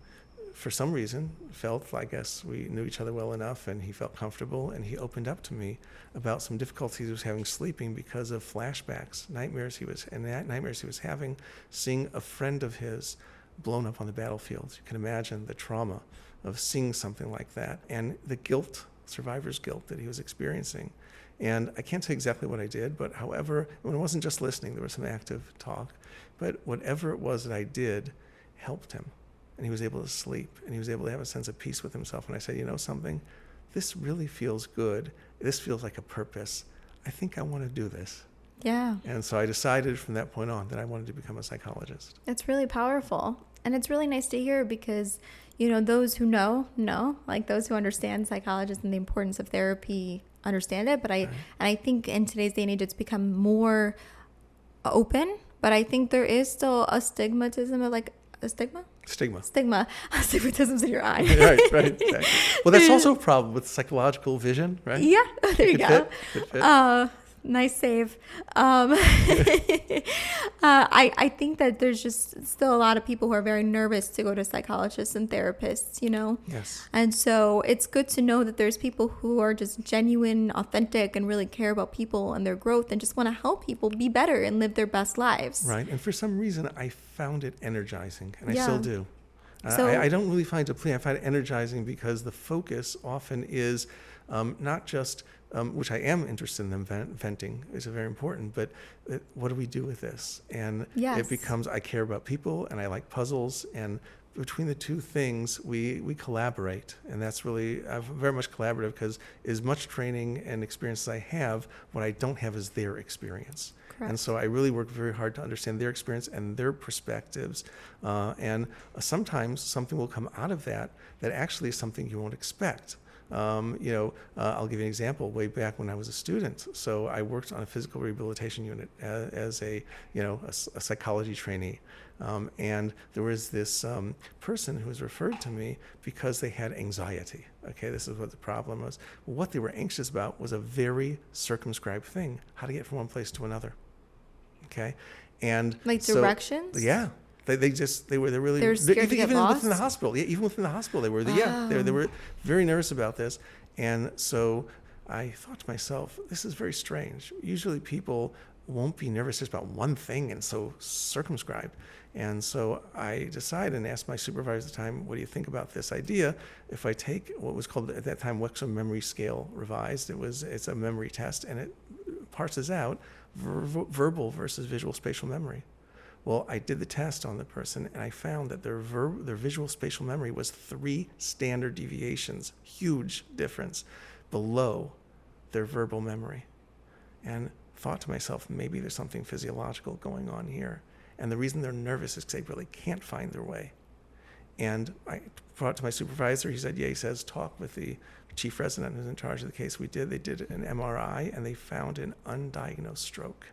[SPEAKER 2] for some reason, felt, I guess we knew each other well enough, and he felt comfortable, and he opened up to me about some difficulties he was having sleeping because of flashbacks, nightmares he was having, seeing a friend of his blown up on the battlefield. You can imagine the trauma of seeing something like that, and the guilt, survivor's guilt that he was experiencing. And I can't say exactly what I did, but however, when it wasn't just listening, there was some active talk, but whatever it was that I did helped him. and he was able to sleep, and he was able to have a sense of peace with himself. And I said, you know something? This really feels good. This feels like a purpose. I think I want to do this.
[SPEAKER 1] Yeah.
[SPEAKER 2] And so I decided from that point on that I wanted to become a psychologist.
[SPEAKER 1] It's really powerful. And it's really nice to hear because, you know, those who know, like those who understand psychologists and the importance of therapy understand it. But I think in today's day and age, it's become more open. But I think there is still a stigmatism of like a stigma. Stigmatism's in your eye.
[SPEAKER 2] Right, exactly. Well, that's also a problem with psychological vision, right?
[SPEAKER 1] Yeah, there you go.
[SPEAKER 2] Good fit.
[SPEAKER 1] Nice save. I think that there's just still a lot of people who are very nervous to go to psychologists and therapists, you know?
[SPEAKER 2] Yes.
[SPEAKER 1] And so it's good to know that there's people who are just genuine, authentic, and really care about people and their growth and just want to help people be better and live their best lives.
[SPEAKER 2] Right. And for some reason, I found it energizing, and I
[SPEAKER 1] Yeah.
[SPEAKER 2] still do.
[SPEAKER 1] So-
[SPEAKER 2] I don't really find it depleting. I find it energizing because the focus often is not just, which I am interested in venting, is very important, but what do we do with this? And
[SPEAKER 1] Yes.
[SPEAKER 2] it becomes, I care about people and I like puzzles, and between the two things, we collaborate. And that's really, I'm very much collaborative because as much training and experience as I have, what I don't have is their experience.
[SPEAKER 1] Correct.
[SPEAKER 2] And so I really work very hard to understand their experience and their perspectives. And sometimes something will come out of that actually is something you won't expect. I'll give you an example. Way back when I was a student, so I worked on a physical rehabilitation unit as a psychology trainee, and there was this person who was referred to me because they had anxiety. Okay, this is what the problem was. What they were anxious about was a very circumscribed thing: how to get from one place to another. Okay, and
[SPEAKER 1] like
[SPEAKER 2] so,
[SPEAKER 1] directions.
[SPEAKER 2] Yeah. They're really
[SPEAKER 1] They're scared to get
[SPEAKER 2] even
[SPEAKER 1] lost?
[SPEAKER 2] within the hospital. Yeah, even within the hospital, they were very nervous about this. And so I thought to myself, this is very strange. Usually people won't be nervous just about one thing and so circumscribed. And so I decided and asked my supervisor at the time, what do you think about this idea? If I take what was called at that time Wexham Memory Scale Revised, it's a memory test, and it parses out verbal versus visual spatial memory. Well, I did the test on the person, and I found that their visual spatial memory was 3 standard deviations, huge difference, below their verbal memory. And thought to myself, maybe there's something physiological going on here. And the reason they're nervous is because they really can't find their way. And I brought it to my supervisor. He said, yeah, he says, talk with the chief resident who's in charge of the case. They did an MRI, and they found an undiagnosed stroke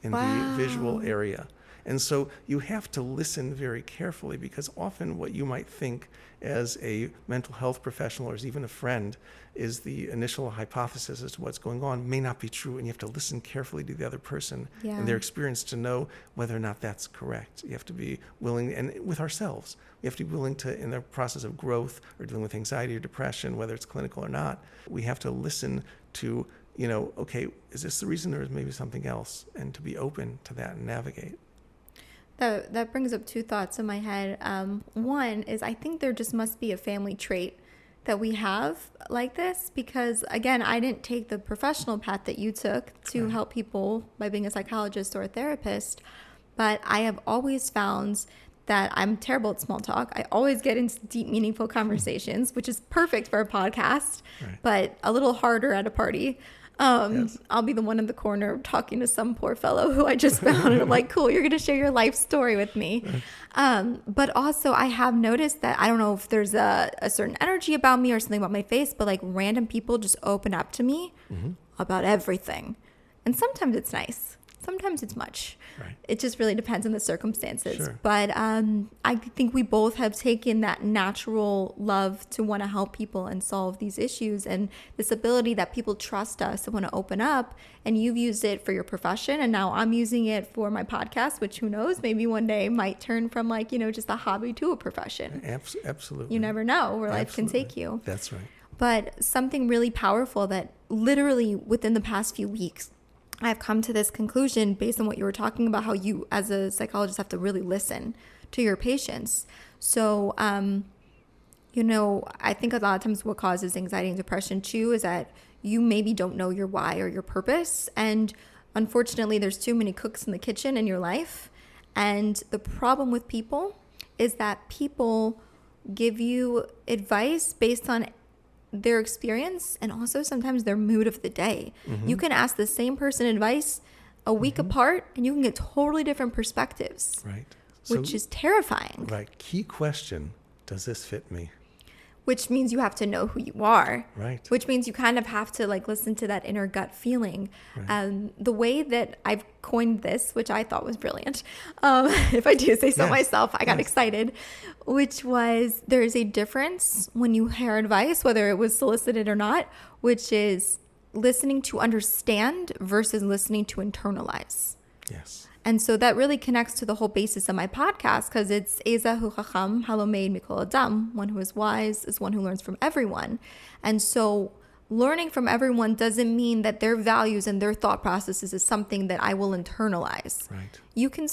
[SPEAKER 2] in the visual area. And so you have to listen very carefully, because often what you might think as a mental health professional or as even a friend is the initial hypothesis as to what's going on may not be true, and you have to listen carefully to the other person and their experience to know whether or not that's correct. You have to be willing, and with ourselves, we have to be willing to, in the process of growth or dealing with anxiety or depression, whether it's clinical or not, we have to listen to, okay, is this the reason or is maybe something else, and to be open to that and navigate.
[SPEAKER 1] That brings up 2 thoughts in my head. One is I think there just must be a family trait that we have like this, because again, I didn't take the professional path that you took to help people by being a psychologist or a therapist, but I have always found that I'm terrible at small talk. I always get into deep, meaningful conversations, which is perfect for a podcast, but a little harder at a party. Yes. I'll be the one in the corner talking to some poor fellow who I just found, and I'm like, cool, you're going to share your life story with me. But also I have noticed that, I don't know if there's a certain energy about me or something about my face, but like random people just open up to me about everything. And sometimes it's nice. Sometimes it's much. Right. It just really depends on the circumstances.
[SPEAKER 2] Sure.
[SPEAKER 1] But I think we both have taken that natural love to want to help people and solve these issues, and this ability that people trust us and want to open up. And you've used it for your profession, and now I'm using it for my podcast, which who knows, maybe one day might turn from just a hobby to a profession.
[SPEAKER 2] Absolutely.
[SPEAKER 1] You never know where life can take you.
[SPEAKER 2] That's right.
[SPEAKER 1] But something really powerful that literally within the past few weeks, I've come to this conclusion based on what you were talking about, how you as a psychologist have to really listen to your patients. So, I think a lot of times what causes anxiety and depression too is that you maybe don't know your why or your purpose. And unfortunately, there's too many cooks in the kitchen in your life. And the problem with people is that people give you advice based on their experience and also sometimes their mood of the day. You can ask the same person advice a week apart and you can get totally different perspectives,
[SPEAKER 2] Right.
[SPEAKER 1] which is terrifying.
[SPEAKER 2] Right. Key question, does this fit me?
[SPEAKER 1] Which means you have to know who you are.
[SPEAKER 2] Right.
[SPEAKER 1] Which means you kind of have to like listen to that inner gut feeling.
[SPEAKER 2] Right.
[SPEAKER 1] The way that I've coined this, which I thought was brilliant, if I do say so myself, I got excited, which was there is a difference when you hear advice, whether it was solicited or not, which is listening to understand versus listening to internalize.
[SPEAKER 2] Yes.
[SPEAKER 1] And so that really connects to the whole basis of my podcast, because it's Eza hu chacham halomeid mikol adam. One who is wise is one who learns from everyone. And so learning from everyone doesn't mean that their values and their thought processes is something that I will internalize.
[SPEAKER 2] Right.
[SPEAKER 1] You can,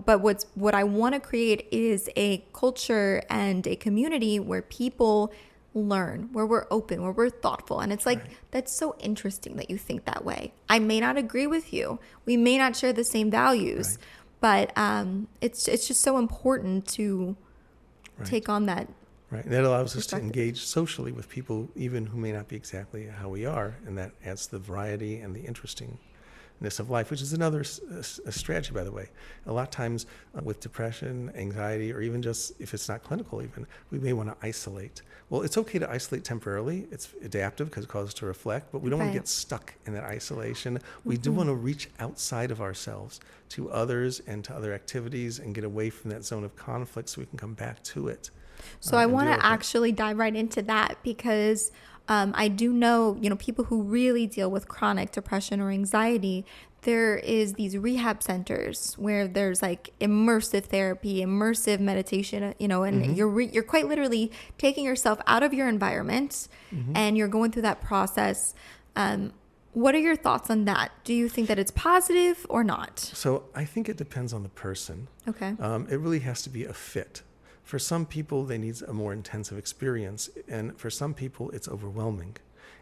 [SPEAKER 1] but what I want to create is a culture and a community where people learn, where we're open, where we're thoughtful. And it's like, that's so interesting that you think that way. I may not agree with you. We may not share the same values, but it's just so important to take on that.
[SPEAKER 2] Right. And that allows us to engage socially with people, even who may not be exactly how we are. And that adds the variety and the interestingness of life, which is another strategy, by the way. A lot of times with depression, anxiety, or even just if it's not clinical even, we may want to isolate. Well, it's okay to isolate temporarily. It's adaptive because it causes us to reflect, but we don't want to get stuck in that isolation. We do want to reach outside of ourselves to others and to other activities and get away from that zone of conflict so we can come back to it.
[SPEAKER 1] So I want to actually dive right into that because I do know, people who really deal with chronic depression or anxiety, there is these rehab centers where there's like immersive therapy, immersive meditation, and you're quite literally taking yourself out of your environment and you're going through that process. What are your thoughts on that? Do you think that it's positive or not?
[SPEAKER 2] So I think it depends on the person.
[SPEAKER 1] Okay.
[SPEAKER 2] It really has to be a fit. For some people, they need a more intensive experience, and for some people, it's overwhelming.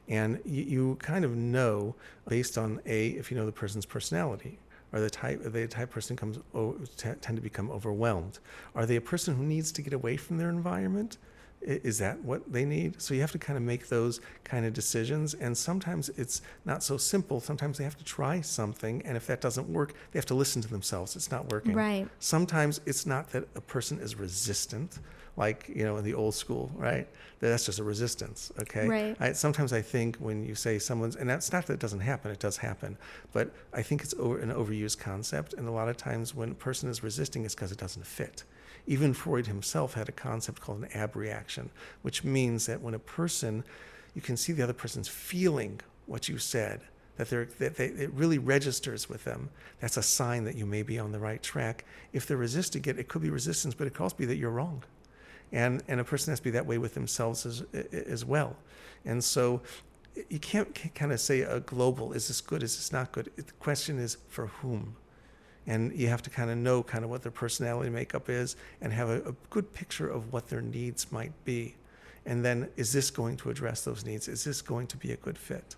[SPEAKER 2] And you kind of know based on if you know the person's personality. Are the type person tend to become overwhelmed? Are they a person who needs to get away from their environment? Is that what they need? So you have to kind of make those kind of decisions. And sometimes it's not so simple. Sometimes they have to try something. And if that doesn't work, they have to listen to themselves. It's not working.
[SPEAKER 1] Right.
[SPEAKER 2] Sometimes it's not that a person is resistant, like, in the old school, right? That's just a resistance, okay?
[SPEAKER 1] Right.
[SPEAKER 2] Sometimes I think when you say someone's, and that's not that it doesn't happen, it does happen, but I think it's an overused concept. And a lot of times when a person is resisting, it's because it doesn't fit. Even Freud himself had a concept called an abreaction, which means that when a person, you can see the other person's feeling what you said, it really registers with them. That's a sign that you may be on the right track. If they're resisting it could be resistance, but it could also be that you're wrong. And a person has to be that way with themselves as well. And so you can't kind of say a global, is this good, is this not good? The question is for whom? And you have to kind of know kind of what their personality makeup is and have a good picture of what their needs might be. And then, is this going to address those needs? Is this going to be a good fit?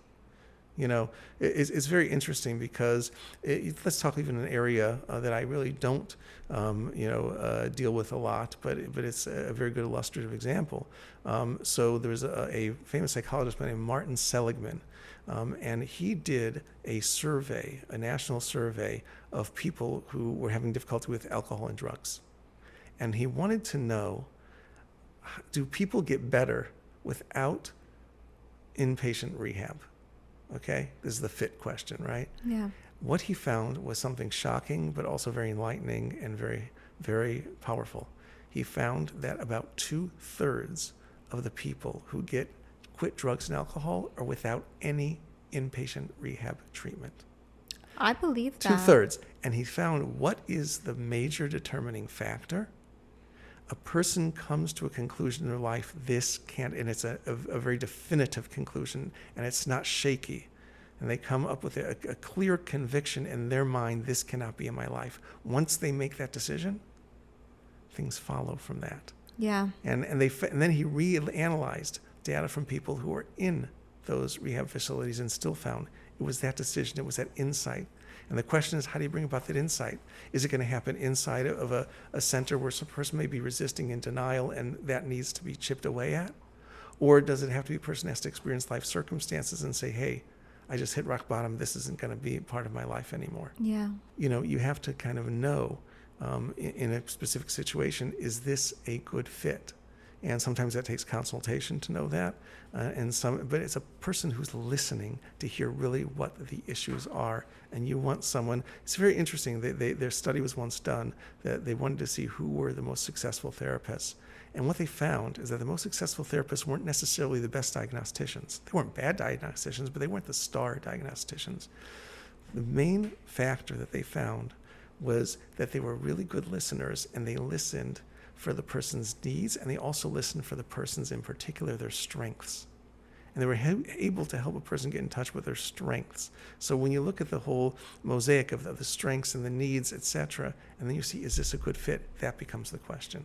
[SPEAKER 2] It's very interesting because let's talk even an area that I really don't, deal with a lot, but it's a very good illustrative example. So there's a famous psychologist by the name of Martin Seligman. And he did a national survey of people who were having difficulty with alcohol and drugs. And he wanted to know, do people get better without inpatient rehab? Okay, this is the fit question, right?
[SPEAKER 1] Yeah.
[SPEAKER 2] What he found was something shocking, but also very enlightening and very, very powerful. He found that about 2/3 of the people who quit drugs and alcohol are without any inpatient rehab treatment.
[SPEAKER 1] I believe that.
[SPEAKER 2] 2/3. And he found what is the major determining factor? A person comes to a conclusion in their life, this can't, and it's a very definitive conclusion, and it's not shaky. And they come up with a clear conviction in their mind, this cannot be in my life. Once they make that decision, things follow from that.
[SPEAKER 1] Yeah.
[SPEAKER 2] And then he reanalyzed data from people who were in those rehab facilities and still found it was that decision, it was that insight. And the question is, how do you bring about that insight? Is it going to happen inside of a center where some person may be resisting in denial and that needs to be chipped away at? Or does it have to be a person who has to experience life circumstances and say, hey, I just hit rock bottom. This isn't going to be part of my life anymore.
[SPEAKER 1] Yeah.
[SPEAKER 2] You have to kind of know in a specific situation, is this a good fit? And sometimes that takes consultation to know that. But it's a person who's listening to hear really what the issues are. And you want someone, it's very interesting. Their study was once done that they wanted to see who were the most successful therapists. And what they found is that the most successful therapists weren't necessarily the best diagnosticians. They weren't bad diagnosticians, but they weren't the star diagnosticians. The main factor that they found was that they were really good listeners, and they listened for the person's needs, and they also listened for the person's, in particular, their strengths. And they were able to help a person get in touch with their strengths. So when you look at the whole mosaic of the strengths and the needs, etc., and then you see, is this a good fit? That becomes the question.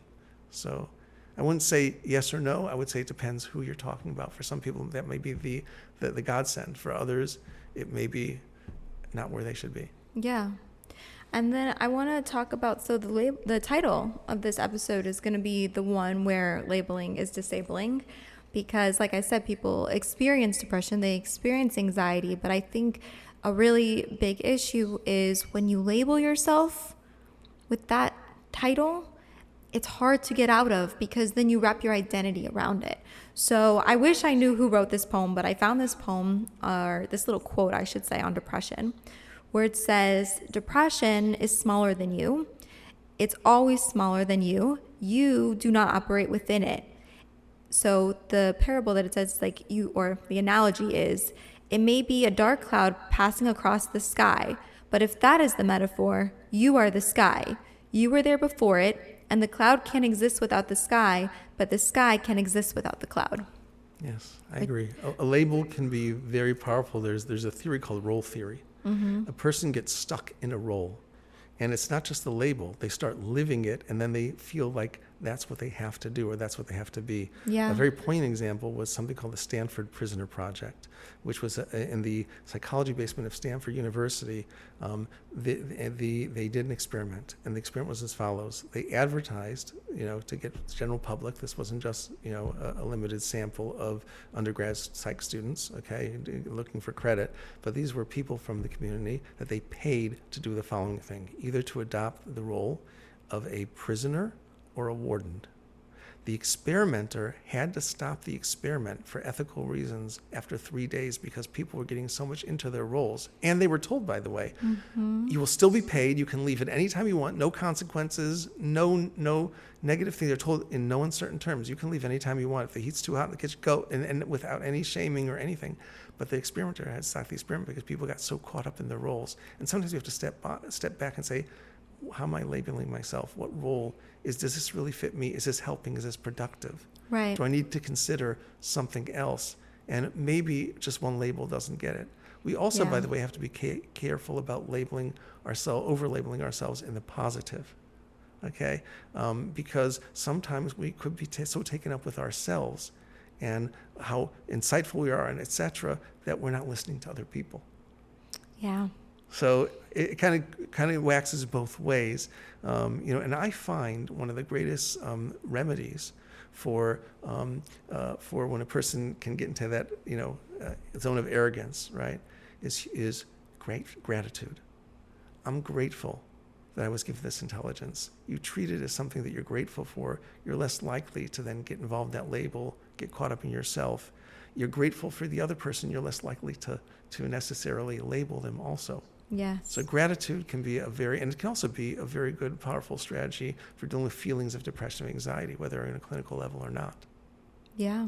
[SPEAKER 2] So I wouldn't say yes or no. I would say it depends who you're talking about. For some people, that may be the godsend. For others, it may be not where they should be.
[SPEAKER 1] Yeah. And then I want to talk about, so the title of this episode is going to be the one where labeling is disabling, because like I said, people experience depression, they experience anxiety, but I think a really big issue is when you label yourself with that title, it's hard to get out of, because then you wrap your identity around it. So I wish I knew who wrote this poem, but I found this poem, or this little quote, I should say, on depression, where it says, depression is smaller than you. It's always smaller than you. You do not operate within it. So the parable that it says, like you, or the analogy is, it may be a dark cloud passing across the sky, but if that is the metaphor, you are the sky. You were there before it, and the cloud can't exist without the sky, but the sky can exist without the cloud.
[SPEAKER 2] Yes, I agree. A label can be very powerful. There's a theory called role theory. Mm-hmm. A person gets stuck in a role, and it's not just the label. They start living it, and then they feel like that's what they have to do, or that's what they have to be.
[SPEAKER 1] Yeah.
[SPEAKER 2] A very poignant example was something called the Stanford Prisoner Project, which was in the psychology basement of Stanford University. They did an experiment, and the experiment was as follows. They advertised, to get the general public. This wasn't just, a limited sample of undergrad psych students, okay, looking for credit, but these were people from the community that they paid to do the following thing, either to adopt the role of a prisoner or a warden. The experimenter had to stop the experiment for ethical reasons after 3 days because people were getting so much into their roles. And they were told, by the way, you will still be paid. You can leave at any time you want. No consequences, no negative thing. They're told in no uncertain terms. You can leave any time you want. If the heat's too hot in the kitchen, go, and without any shaming or anything. But the experimenter had to stop the experiment because people got so caught up in their roles. And sometimes you have to step back and say, how am I labeling myself? What role does this really fit me? Is this helping? Is this productive?
[SPEAKER 1] Right.
[SPEAKER 2] Do I need to consider something else? And maybe just one label doesn't get it. We also, by the way, have to be careful about over-labeling ourselves in the positive, okay? Because sometimes we could be so taken up with ourselves and how insightful we are and et cetera, that we're not listening to other people.
[SPEAKER 1] Yeah.
[SPEAKER 2] So it kind of waxes both ways, and I find one of the greatest remedies for when a person can get into that zone of arrogance, right, is great gratitude. I'm grateful that I was given this intelligence. You treat it as something that you're grateful for. You're less likely to then get involved in that label, get caught up in yourself. You're grateful for the other person. You're less likely to necessarily label them also.
[SPEAKER 1] Yes.
[SPEAKER 2] So gratitude can be and it can also be a very good, powerful strategy for dealing with feelings of depression and anxiety, whether in a clinical level or not.
[SPEAKER 1] Yeah.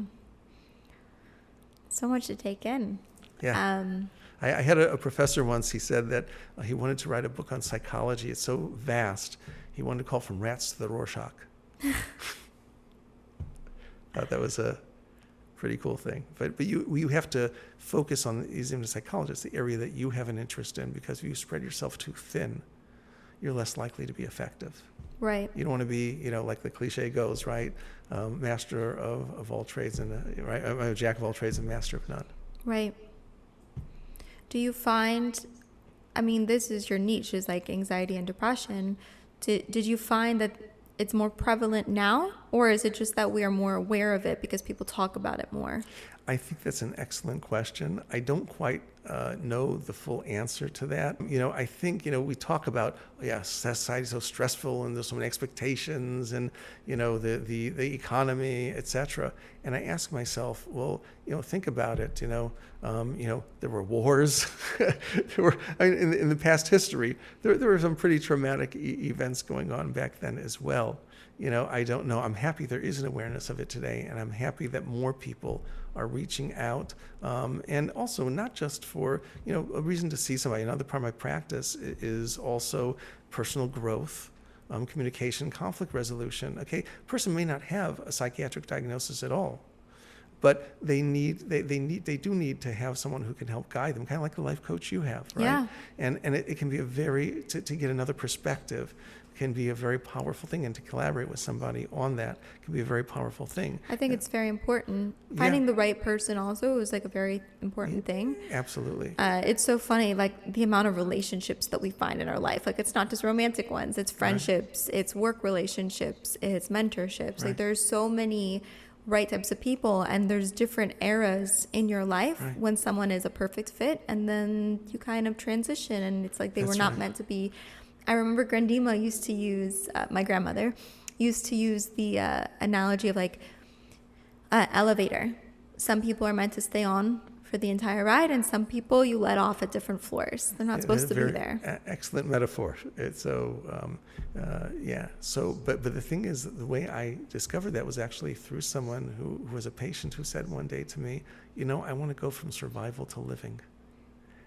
[SPEAKER 1] So much to take in.
[SPEAKER 2] Yeah. I had a professor once, he said that he wanted to write a book on psychology. It's so vast, he wanted to call from rats to the Rorschach. Thought that was a pretty cool thing. But you have to focus on, as a psychologist, the area that you have an interest in, because if you spread yourself too thin, you're less likely to be effective.
[SPEAKER 1] Right.
[SPEAKER 2] You don't want to be, like the cliche goes, right? Master of all trades and right? Jack of all trades and master of none.
[SPEAKER 1] Right. Do you find, I mean, this is your niche, is like anxiety and depression. Did you find that it's more prevalent now, or is it just that we are more aware of it because people talk about it more?
[SPEAKER 2] I think that's an excellent question. I don't quite know the full answer to that. I think, we talk about, society's so stressful and there's so many expectations and, the economy, et cetera. And I ask myself, well, think about it, there were wars. In the past history, there were some pretty traumatic events going on back then as well. I don't know. I'm happy there is an awareness of it today, and I'm happy that more people are reaching out, and also not just for a reason to see somebody. Another part of my practice is also personal growth, communication, conflict resolution. Okay, a person may not have a psychiatric diagnosis at all, but they do need to have someone who can help guide them, kind of like the life coach you have, right?
[SPEAKER 1] Yeah.
[SPEAKER 2] And it can be to get another perspective can be a very powerful thing, and to collaborate with somebody on that can be a very powerful thing.
[SPEAKER 1] I think it's very important. Finding the right person also is like a very important thing.
[SPEAKER 2] Absolutely.
[SPEAKER 1] It's so funny, like the amount of relationships that we find in our life. Like it's not just romantic ones, it's friendships, it's work relationships, it's mentorships.
[SPEAKER 2] Right.
[SPEAKER 1] Like there's so many right types of people, and there's different eras in your life when someone is a perfect fit, and then you kind of transition, and it's like they were not meant to be. I remember Grandima used to use, my grandmother used to use the analogy of like elevator. Some people are meant to stay on for the entire ride, and some people you let off at different floors. They're not supposed to be there.
[SPEAKER 2] Excellent metaphor. It's so, but the thing is, the way I discovered that was actually through someone who was a patient who said one day to me, I want to go from survival to living.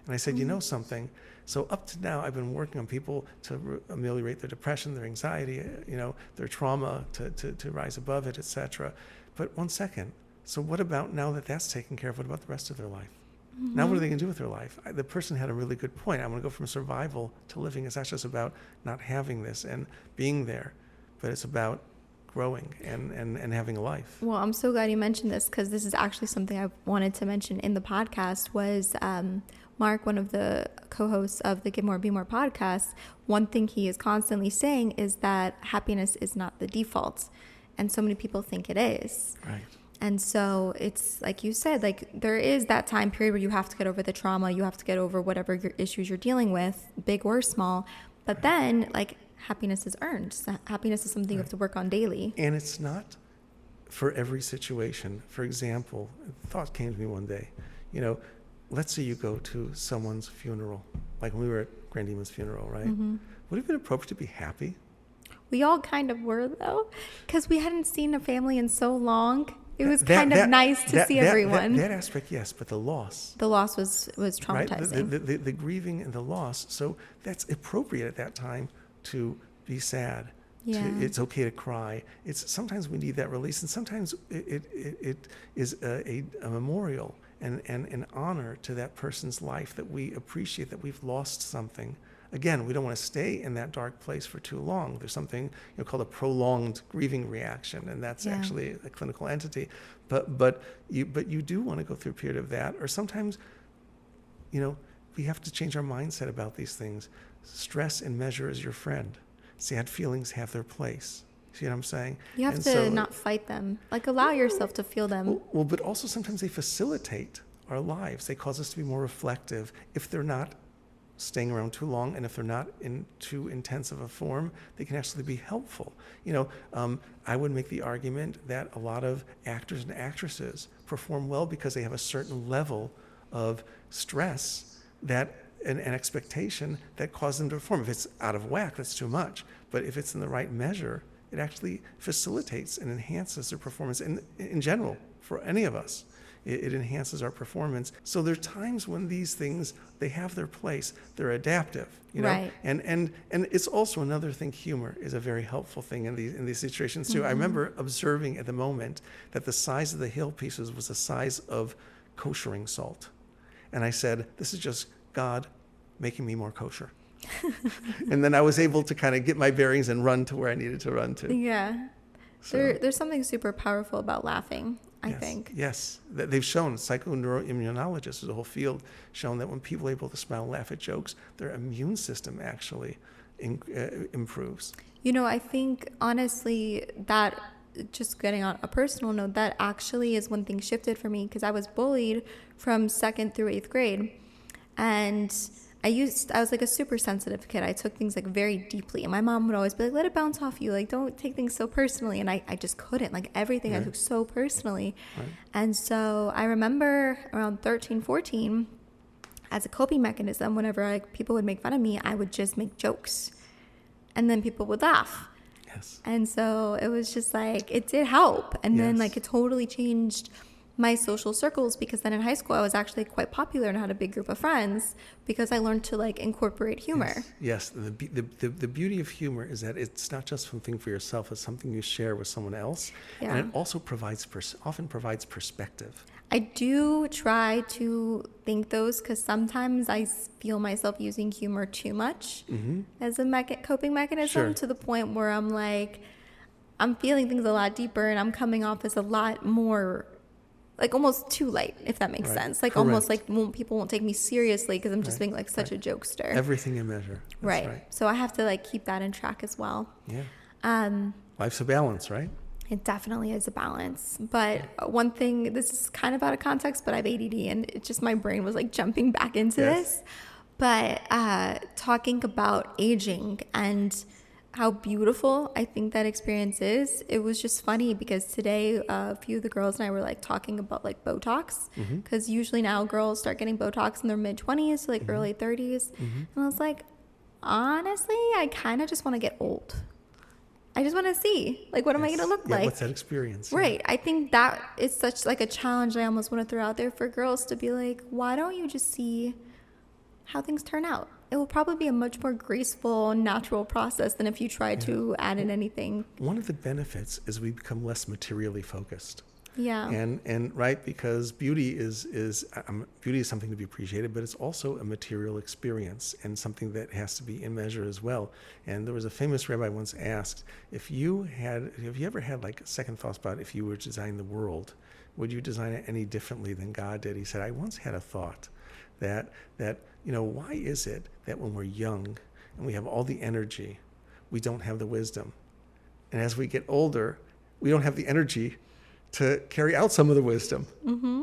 [SPEAKER 2] And I said, you know something? So up to now, I've been working on people to ameliorate their depression, their anxiety, their trauma, to rise above it, et cetera. But one second. So what about now that that's taken care of, what about the rest of their life? Mm-hmm. Now what are they going to do with their life? The person had a really good point. I want to go from survival to living. It's not just about not having this and being there, but it's about growing and having a life.
[SPEAKER 1] Well, I'm so glad you mentioned this, because this is actually something I wanted to mention in the podcast. Was Mark, one of the co-hosts of the Give More, Be More podcast, one thing he is constantly saying is that happiness is not the default. And so many people think it is.
[SPEAKER 2] Right.
[SPEAKER 1] And so it's like you said, like there is that time period where you have to get over the trauma, you have to get over whatever your issues you're dealing with, big or small. But then like happiness is earned. So happiness is something you have to work on daily.
[SPEAKER 2] And it's not for every situation. For example, a thought came to me one day, let's say you go to someone's funeral, like when we were at Grandima's funeral, right? Mm-hmm. Would it have been appropriate to be happy?
[SPEAKER 1] We all kind of were, though, because we hadn't seen a family in so long. It was kind of nice to see everyone.
[SPEAKER 2] That aspect, yes, but the loss.
[SPEAKER 1] The loss was traumatizing.
[SPEAKER 2] Right? The grieving and the loss. So that's appropriate at that time to be sad.
[SPEAKER 1] Yeah.
[SPEAKER 2] It's okay to cry. Sometimes we need that release, and sometimes it is a memorial and an honor to that person's life, that we appreciate that we've lost something. Again, we don't want to stay in that dark place for too long. There's something called a prolonged grieving reaction, and that's actually a clinical entity. But you do want to go through a period of that, or sometimes, we have to change our mindset about these things. Stress and measure is your friend. Sad feelings have their place. See what I'm saying?
[SPEAKER 1] You have to not fight them. Like allow yourself to feel them.
[SPEAKER 2] Well, but also sometimes they facilitate our lives. They cause us to be more reflective. If they're not staying around too long, and if they're not in too intense of a form, they can actually be helpful. I would make the argument that a lot of actors and actresses perform well because they have a certain level of stress that an expectation that causes them to perform. If it's out of whack, that's too much. But if it's in the right measure, it actually facilitates and enhances their performance. And in general, for any of us, it enhances our performance. So there are times when these things, they have their place. They're adaptive,
[SPEAKER 1] Right.
[SPEAKER 2] And it's also another thing. Humor is a very helpful thing in these situations too. Mm-hmm. I remember observing at the moment that the size of the hail pieces was the size of koshering salt, and I said, "This is just God making me more kosher." And then I was able to kind of get my bearings and run to where I needed to run to.
[SPEAKER 1] Yeah. So. There's something super powerful about laughing. I think.
[SPEAKER 2] Yes. They've shown, psychoneuroimmunologists, there's a whole field, shown that when people are able to smile and laugh at jokes, their immune system actually improves.
[SPEAKER 1] I think, honestly, that, just getting on a personal note, that actually is when things shifted for me, because I was bullied from 2nd through 8th grade. And I was like a super sensitive kid. I took things like very deeply. And my mom would always be like, let it bounce off you. Like, don't take things so personally. And I just couldn't. Like, everything I took so personally. Right. And so I remember around 13, 14, as a coping mechanism, whenever people would make fun of me, I would just make jokes. And then people would laugh.
[SPEAKER 2] Yes.
[SPEAKER 1] And so it was just like, it did help. And then like it totally changed my social circles, because then in high school I was actually quite popular and had a big group of friends because I learned to like incorporate humor.
[SPEAKER 2] Yes. The beauty of humor is that it's not just something for yourself, it's something you share with someone else. And it also often provides perspective.
[SPEAKER 1] I do try to think those, because sometimes I feel myself using humor too much as a coping mechanism, to the point where I'm like, I'm feeling things a lot deeper and I'm coming off as a lot more, like almost too light, if that makes sense. Like almost like people won't take me seriously because I'm just being like such a jokester.
[SPEAKER 2] Everything in measure. That's right.
[SPEAKER 1] So I have to like keep that in track as well.
[SPEAKER 2] Yeah. Life's a balance, right?
[SPEAKER 1] It definitely is a balance. But one thing, this is kind of out of context, but I have ADD and it just, my brain was like jumping back into this. But talking about aging and how beautiful I think that experience is, it was just funny because today a few of the girls and I were like talking about like Botox, because usually now girls start getting Botox in their mid-20s to like early 30s. And I was like, honestly, I kind of just want to get old. I just want to see, like, what am I going to look like?
[SPEAKER 2] What's that experience?
[SPEAKER 1] Right. I think that is such like a challenge I almost want to throw out there for girls, to be like, why don't you just see how things turn out? It will probably be a much more graceful, natural process than if you try to add in anything.
[SPEAKER 2] One of the benefits is we become less materially focused.
[SPEAKER 1] Yeah.
[SPEAKER 2] And right, because beauty is something to be appreciated, but it's also a material experience and something that has to be in measure as well. And there was a famous rabbi once asked, have you ever had like second thoughts about if you were to design the world, would you design it any differently than God did? He said, I once had a thought that why is it that when we're young and we have all the energy, we don't have the wisdom? And as we get older, we don't have the energy to carry out some of the wisdom,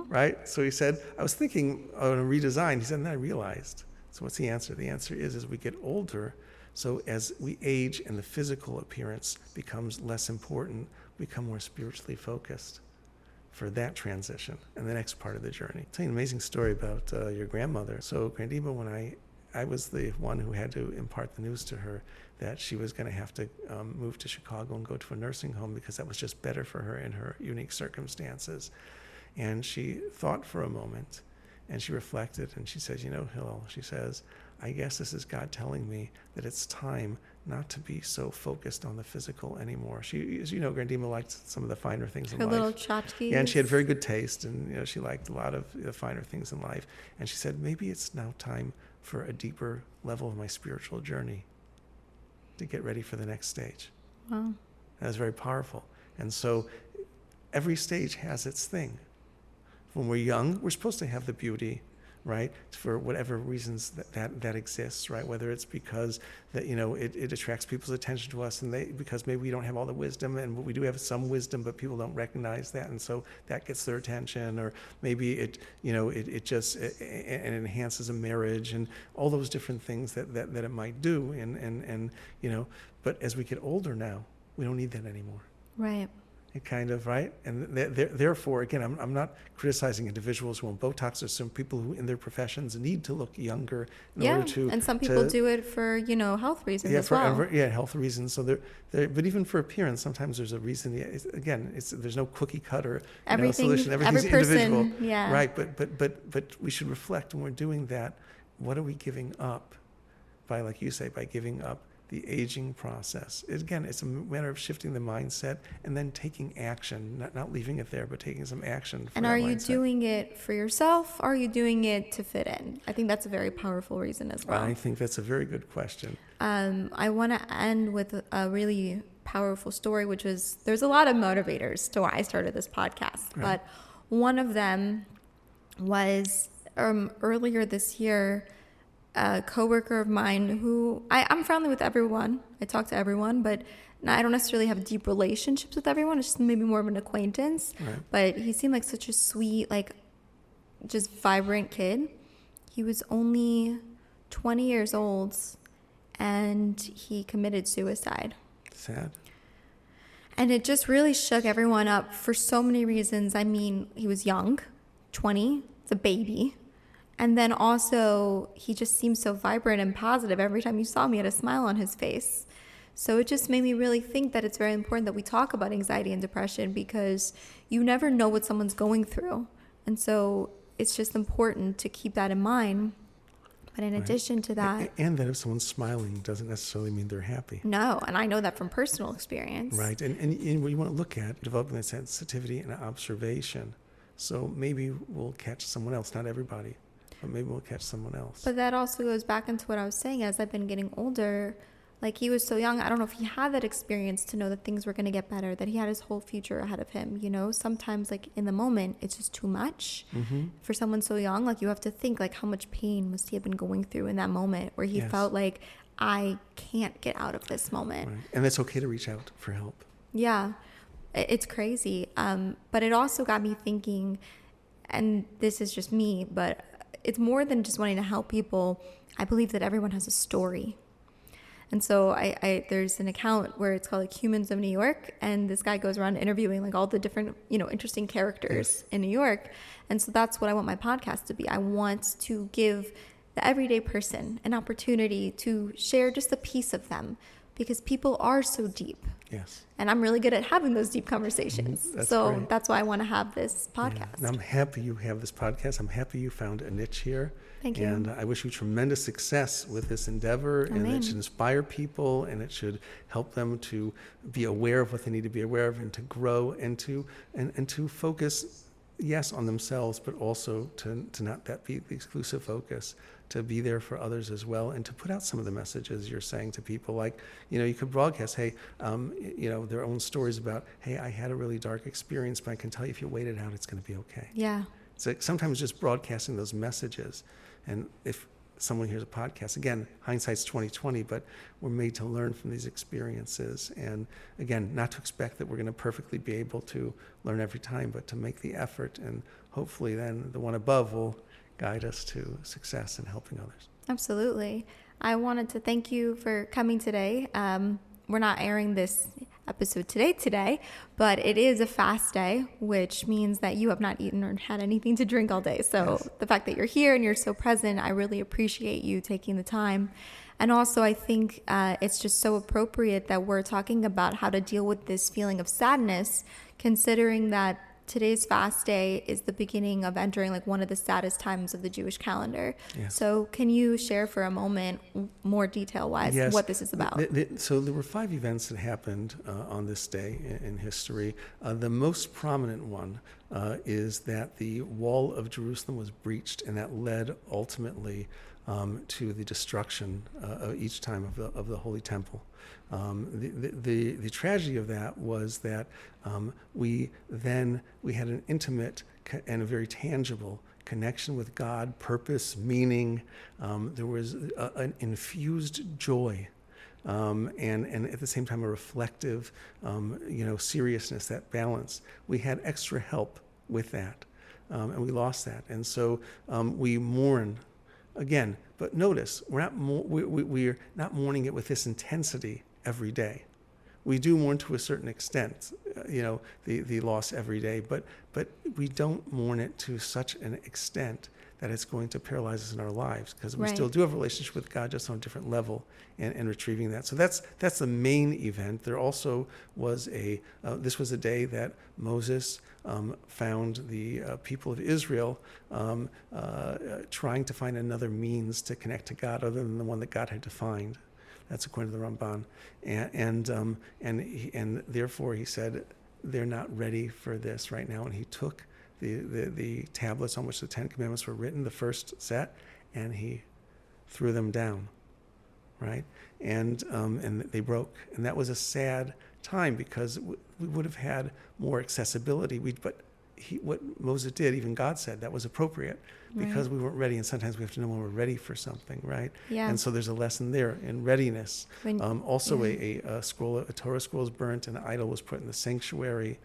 [SPEAKER 2] right? So he said, I was thinking on a redesign. He said, and then I realized. So what's the answer? The answer is as we get older, so as we age and the physical appearance becomes less important, we become more spiritually focused for that transition and the next part of the journey. I'll tell you an amazing story about your grandmother. So Grandima, when I was the one who had to impart the news to her that she was going to have to move to Chicago and go to a nursing home because that was just better for her in her unique circumstances. And she thought for a moment and she reflected and she says, Hillel, she says, I guess this is God telling me that it's time not to be so focused on the physical anymore. She, as you know, Grandima liked some of the finer things in life. Her
[SPEAKER 1] little tchotchkes.
[SPEAKER 2] Yeah, and she had very good taste, and she liked a lot of the finer things in life. And she said, maybe it's now time for a deeper level of my spiritual journey to get ready for the next stage.
[SPEAKER 1] Wow.
[SPEAKER 2] That was very powerful. And so every stage has its thing. When we're young, we're supposed to have the beauty, right, for whatever reasons that exists, right? Whether it's because that it attracts people's attention to us, and because maybe we don't have all the wisdom, and we do have some wisdom, but people don't recognize that, and so that gets their attention, or maybe it enhances a marriage, and all those different things that it might do, and but as we get older now, we don't need that anymore.
[SPEAKER 1] Right.
[SPEAKER 2] It kind of, right? And therefore, again, I'm not criticizing individuals who want Botox. There's some people who in their professions need to look younger in order to...
[SPEAKER 1] and some people do it for, health reasons as well.
[SPEAKER 2] Health reasons. So but even for appearance, sometimes there's a reason. There's no cookie cutter solution. Everything's individual.
[SPEAKER 1] Yeah.
[SPEAKER 2] Right, but we should reflect when we're doing that, what are we giving up by, like you say, by giving up the aging process? Again, it's a matter of shifting the mindset and then taking action, not leaving it there, but taking some action.
[SPEAKER 1] And are you doing it for yourself? Or are you doing it to fit in? I think that's a very powerful reason as well.
[SPEAKER 2] I think that's a very good question.
[SPEAKER 1] I want to end with a really powerful story, which was, there's a lot of motivators to why I started this podcast.
[SPEAKER 2] Right.
[SPEAKER 1] But one of them was earlier this year, a coworker of mine who I'm friendly with everyone. I talk to everyone, but I don't necessarily have deep relationships with everyone. It's just maybe more of an acquaintance.
[SPEAKER 2] Right.
[SPEAKER 1] But he seemed like such a sweet, like just vibrant kid. He was only 20 years old and he committed suicide.
[SPEAKER 2] Sad.
[SPEAKER 1] And it just really shook everyone up for so many reasons. I mean, he was young, 20, it's a baby. And then also, he just seemed so vibrant and positive. Every time you saw him, he had a smile on his face. So it just made me really think that it's very important that we talk about anxiety and depression, because you never know what someone's going through. And so it's just important to keep that in mind. But in addition to that...
[SPEAKER 2] And that if someone's smiling doesn't necessarily mean they're happy.
[SPEAKER 1] No, and I know that from personal experience.
[SPEAKER 2] Right, and what you want to look at, developing that sensitivity and observation. So maybe we'll catch someone else, not everybody, but maybe we'll catch someone else.
[SPEAKER 1] But that also goes back into what I was saying. As I've been getting older, like, he was so young, I don't know if he had that experience to know that things were going to get better, that he had his whole future ahead of him. You know, sometimes, like, in the moment, it's just too much. For someone so young. Like, you have to think, like, how much pain must he have been going through in that moment where he felt like, I can't get out of this moment.
[SPEAKER 2] Right. And it's okay to reach out for help.
[SPEAKER 1] Yeah, it's crazy. But it also got me thinking, and this is just me, but it's more than just wanting to help people. I believe that everyone has a story. And so I there's an account where it's called like Humans of New York, and this guy goes around interviewing like all the different, interesting characters in New York. And so that's what I want my podcast to be. I want to give the everyday person an opportunity to share just a piece of them, because people are so deep.
[SPEAKER 2] Yes.
[SPEAKER 1] And I'm really good at having those deep conversations. So
[SPEAKER 2] great.
[SPEAKER 1] That's why I want to have this podcast.
[SPEAKER 2] Yeah. And I'm happy you have this podcast. I'm happy you found a niche here.
[SPEAKER 1] Thank you.
[SPEAKER 2] And I wish you tremendous success with this endeavor.
[SPEAKER 1] Amen.
[SPEAKER 2] And it should inspire people, and it should help them to be aware of what they need to be aware of, and to grow, and to focus, yes, on themselves, but also to not that be the exclusive focus, to be there for others as well, and to put out some of the messages you're saying to people. Like, you could broadcast, hey, their own stories about, hey, I had a really dark experience, but I can tell you if you wait it out, it's going to be okay.
[SPEAKER 1] Yeah.
[SPEAKER 2] It's like sometimes just broadcasting those messages. And if someone hears a podcast, again, hindsight's 20/20, but we're made to learn from these experiences. And again, not to expect that we're going to perfectly be able to learn every time, but to make the effort, and hopefully then the one above will guide us to success in helping others.
[SPEAKER 1] Absolutely. I wanted to thank you for coming today. We're not airing this episode today, but it is a fast day, which means that you have not eaten or had anything to drink all day. So The fact that you're here and you're so present, I really appreciate you taking the time. And also, I think it's just so appropriate that we're talking about how to deal with this feeling of sadness, considering that today's fast day is the beginning of entering like one of the saddest times of the Jewish calendar.
[SPEAKER 2] Yes.
[SPEAKER 1] So can you share for a moment more detail-wise what this is about?
[SPEAKER 2] So there were 5 events that happened on this day in history. The most prominent one is that the wall of Jerusalem was breached, and that led ultimately to the destruction each time of the Holy Temple. The tragedy of that was that we had an intimate and a very tangible connection with God, purpose, meaning. There was an infused joy, and at the same time a reflective, seriousness, that balance. We had extra help with that, and we lost that, and so we mourn. Again, but notice, we're not mourning it with this intensity every day. We do mourn to a certain extent, the loss every day, but we don't mourn it to such an extent that it's going to paralyze us in our lives, because we still do have a relationship with God, just on a different level, and retrieving that. So that's the main event. There also was this was a day that Moses found the people of Israel trying to find another means to connect to God other than the one that God had defined. That's according to the Ramban, and therefore he said they're not ready for this right now, and he took the tablets on which the 10 Commandments were written, the first set, and he threw them down, right? And they broke, and that was a sad time because we would have had more accessibility. What Moses did, even God said, that was appropriate because we weren't ready. And sometimes we have to know when we're ready for something, right?
[SPEAKER 1] Yeah.
[SPEAKER 2] And so there's a lesson there in readiness. Also, a Torah scroll was burnt, and an idol was put in the sanctuary.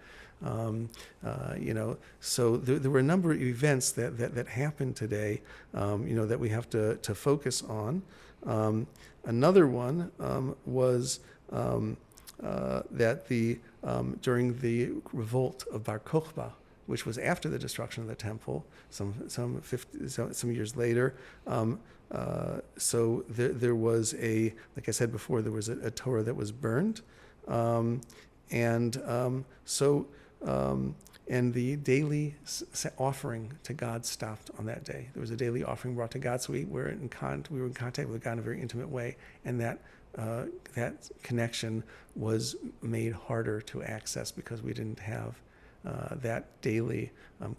[SPEAKER 2] So there were a number of events that happened today, that we have to focus on. Another one was that during the revolt of Bar Kokhba, which was after the destruction of the temple, some years later. So there was like I said before, there was a Torah that was burned, and the daily offering to God stopped on that day. There was a daily offering brought to God, so we were in contact with God in a very intimate way, and that connection was made harder to access because we didn't have that daily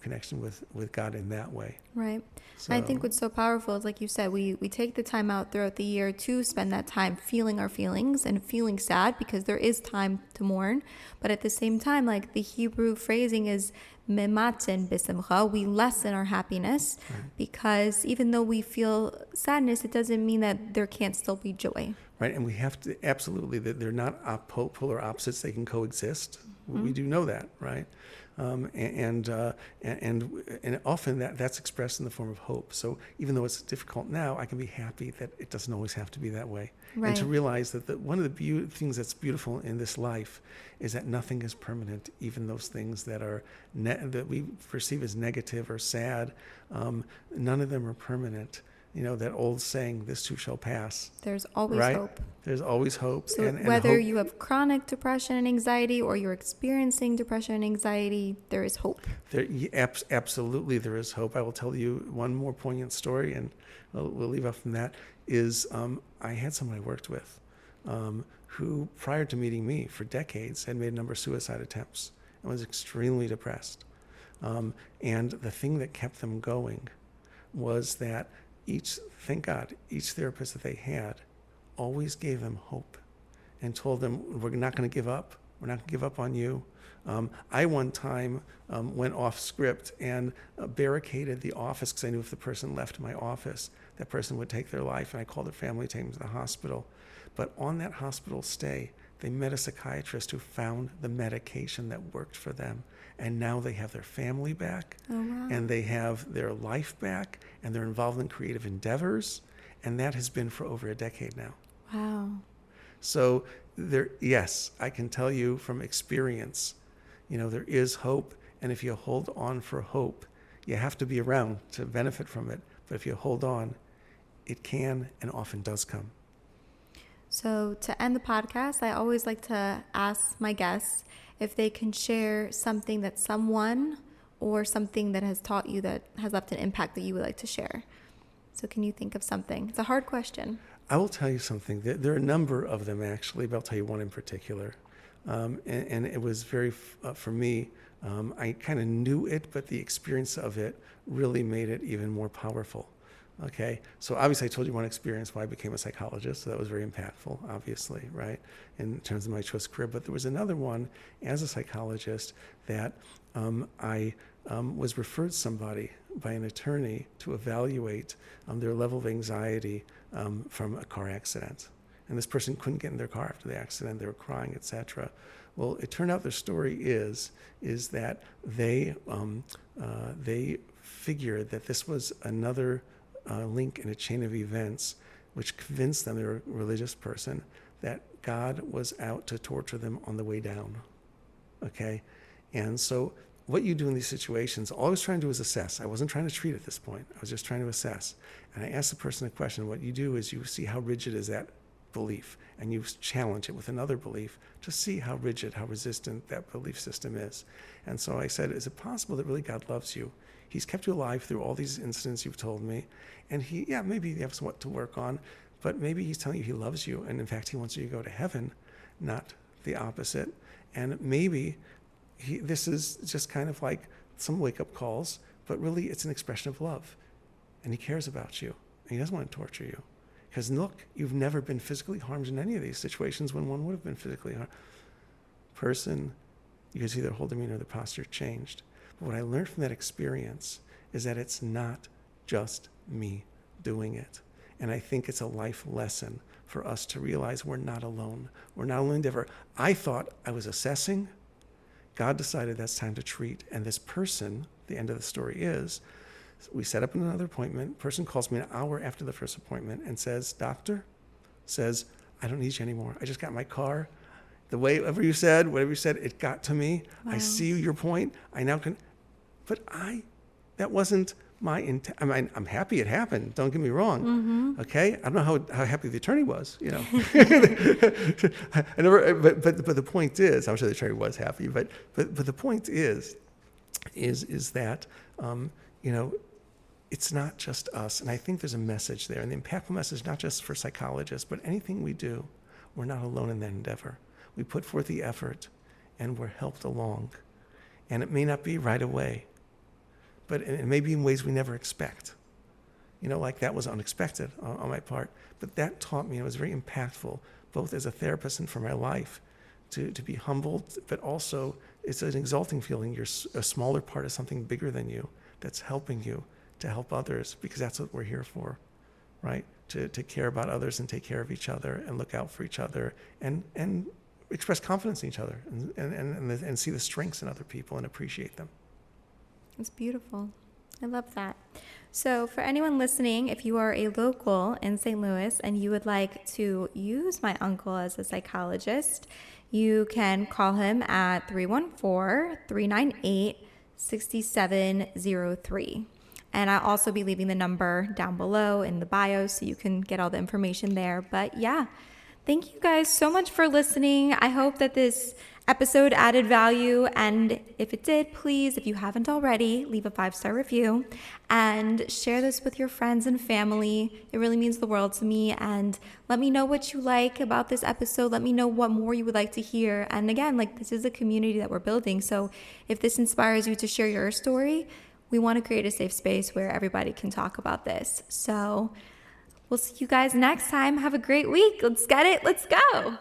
[SPEAKER 2] connection with God in that way.
[SPEAKER 1] Right.
[SPEAKER 2] So,
[SPEAKER 1] I think what's so powerful is, like you said, we take the time out throughout the year to spend that time feeling our feelings and feeling sad, because there is time to mourn. But at the same time, like the Hebrew phrasing is mematzen b'simcha, we lessen our happiness, because even though we feel sadness, it doesn't mean that there can't still be joy.
[SPEAKER 2] Right, and we have to, absolutely, that they're not polar opposites, they can coexist. We do know that, right? And often that's expressed in the form of hope. So even though it's difficult now, I can be happy that it doesn't always have to be that way.
[SPEAKER 1] Right.
[SPEAKER 2] And to realize that one of the things that's beautiful in this life is that nothing is permanent, even those things that are that we perceive as negative or sad, none of them are permanent. That old saying, this too shall pass.
[SPEAKER 1] There's always
[SPEAKER 2] right?
[SPEAKER 1] hope.
[SPEAKER 2] There's always hope.
[SPEAKER 1] So
[SPEAKER 2] and
[SPEAKER 1] whether
[SPEAKER 2] hope,
[SPEAKER 1] you have chronic depression and anxiety, or you're experiencing depression and anxiety, there is hope.
[SPEAKER 2] Absolutely, there is hope. I will tell you one more poignant story, and we'll leave off from that, is I had someone I worked with who, prior to meeting me for decades, had made a number of suicide attempts and was extremely depressed. And the thing that kept them going was that thank God, each therapist that they had always gave them hope and told them, we're not going to give up. We're not going to give up on you. I one time went off script and barricaded the office because I knew if the person left my office, that person would take their life, and I called their family, take them to the hospital. But on that hospital stay, they met a psychiatrist who found the medication that worked for them. And now they have their family back, and they have their life back, and they're involved in creative endeavors. And that has been for over a decade now.
[SPEAKER 1] Wow.
[SPEAKER 2] So yes, I can tell you from experience, there is hope. And if you hold on for hope, you have to be around to benefit from it. But if you hold on, it can and often does come.
[SPEAKER 1] So to end the podcast, I always like to ask my guests if they can share something that someone or something that has taught you that has left an impact that you would like to share. So can you think of something? It's a hard question.
[SPEAKER 2] I will tell you something. There are a number of them, actually, but I'll tell you one in particular. And it was very, for me, I kind of knew it, but the experience of it really made it even more powerful. Okay, so obviously I told you one experience why I became a psychologist, so that was very impactful, obviously, right, in terms of my choice career. But there was another one as a psychologist that I was referred somebody by an attorney to evaluate their level of anxiety from a car accident. And this person couldn't get in their car after the accident, they were crying, etc. Well, it turned out their story is that they figured that this was another link in a chain of events which convinced them, they were a religious person, that God was out to torture them on the way down. Okay? And so what you do in these situations, all I was trying to do was assess. I wasn't trying to treat at this point. I was just trying to assess. And I asked the person a question. What you do is you see how rigid is that belief, and you challenge it with another belief to see how rigid, how resistant that belief system is. And so I said, is it possible that really God loves you? He's kept you alive through all these incidents you've told me. And maybe you have somewhat to work on, but maybe he's telling you he loves you. And in fact, he wants you to go to heaven, not the opposite. And maybe this is just kind of like some wake-up calls, but really it's an expression of love. And he cares about you. And he doesn't want to torture you. Because look, you've never been physically harmed in any of these situations when one would have been physically harmed. person, you could see their whole demeanor, their posture changed. But what I learned from that experience is that it's not just me doing it. And I think it's a life lesson for us to realize we're not alone. We're not alone in endeavor. I thought I was assessing. God decided that's time to treat. And this person, the end of the story is, we set up another appointment. Person calls me an hour after the first appointment and says, doctor, says, I don't need you anymore. I just got my car. The way, whatever you said, it got to me.
[SPEAKER 1] Wow.
[SPEAKER 2] I see your point. I now can, but that wasn't my intent. I mean, I'm happy it happened. Don't get me wrong. Okay. I don't know how happy the attorney was, you know. I never, but the point is, I'm sure the attorney was happy, but the point is that, you know, it's not just us. And I think there's a message there, and the impactful message, not just for psychologists, but anything we do, we're not alone in that endeavor. We put forth the effort and we're helped along. And it may not be right away, but it may be in ways we never expect. You know, like that was unexpected on my part. But that taught me, it was very impactful, both as a therapist and for my life, to be humbled, but also it's an exalting feeling. You're a smaller part of something bigger than you that's helping you to help others, because that's what we're here for, right? To care about others and take care of each other and look out for each other and express confidence in each other and see the strengths in other people and appreciate them.
[SPEAKER 1] It's beautiful. I love that. So for anyone listening, if you are a local in St. Louis and you would like to use my uncle as a psychologist, you can call him at 314-398-6703. And I'll also be leaving the number down below in the bio so you can get all the information there. But yeah, thank you guys so much for listening. I hope that this episode added value. And if it did, please, if you haven't already, leave a 5-star review and share this with your friends and family. It really means the world to me. And let me know what you like about this episode. Let me know what more you would like to hear. And again, like, this is a community that we're building. So if this inspires you to share your story, we want to create a safe space where everybody can talk about this. So we'll see you guys next time. Have a great week. Let's get it. Let's go.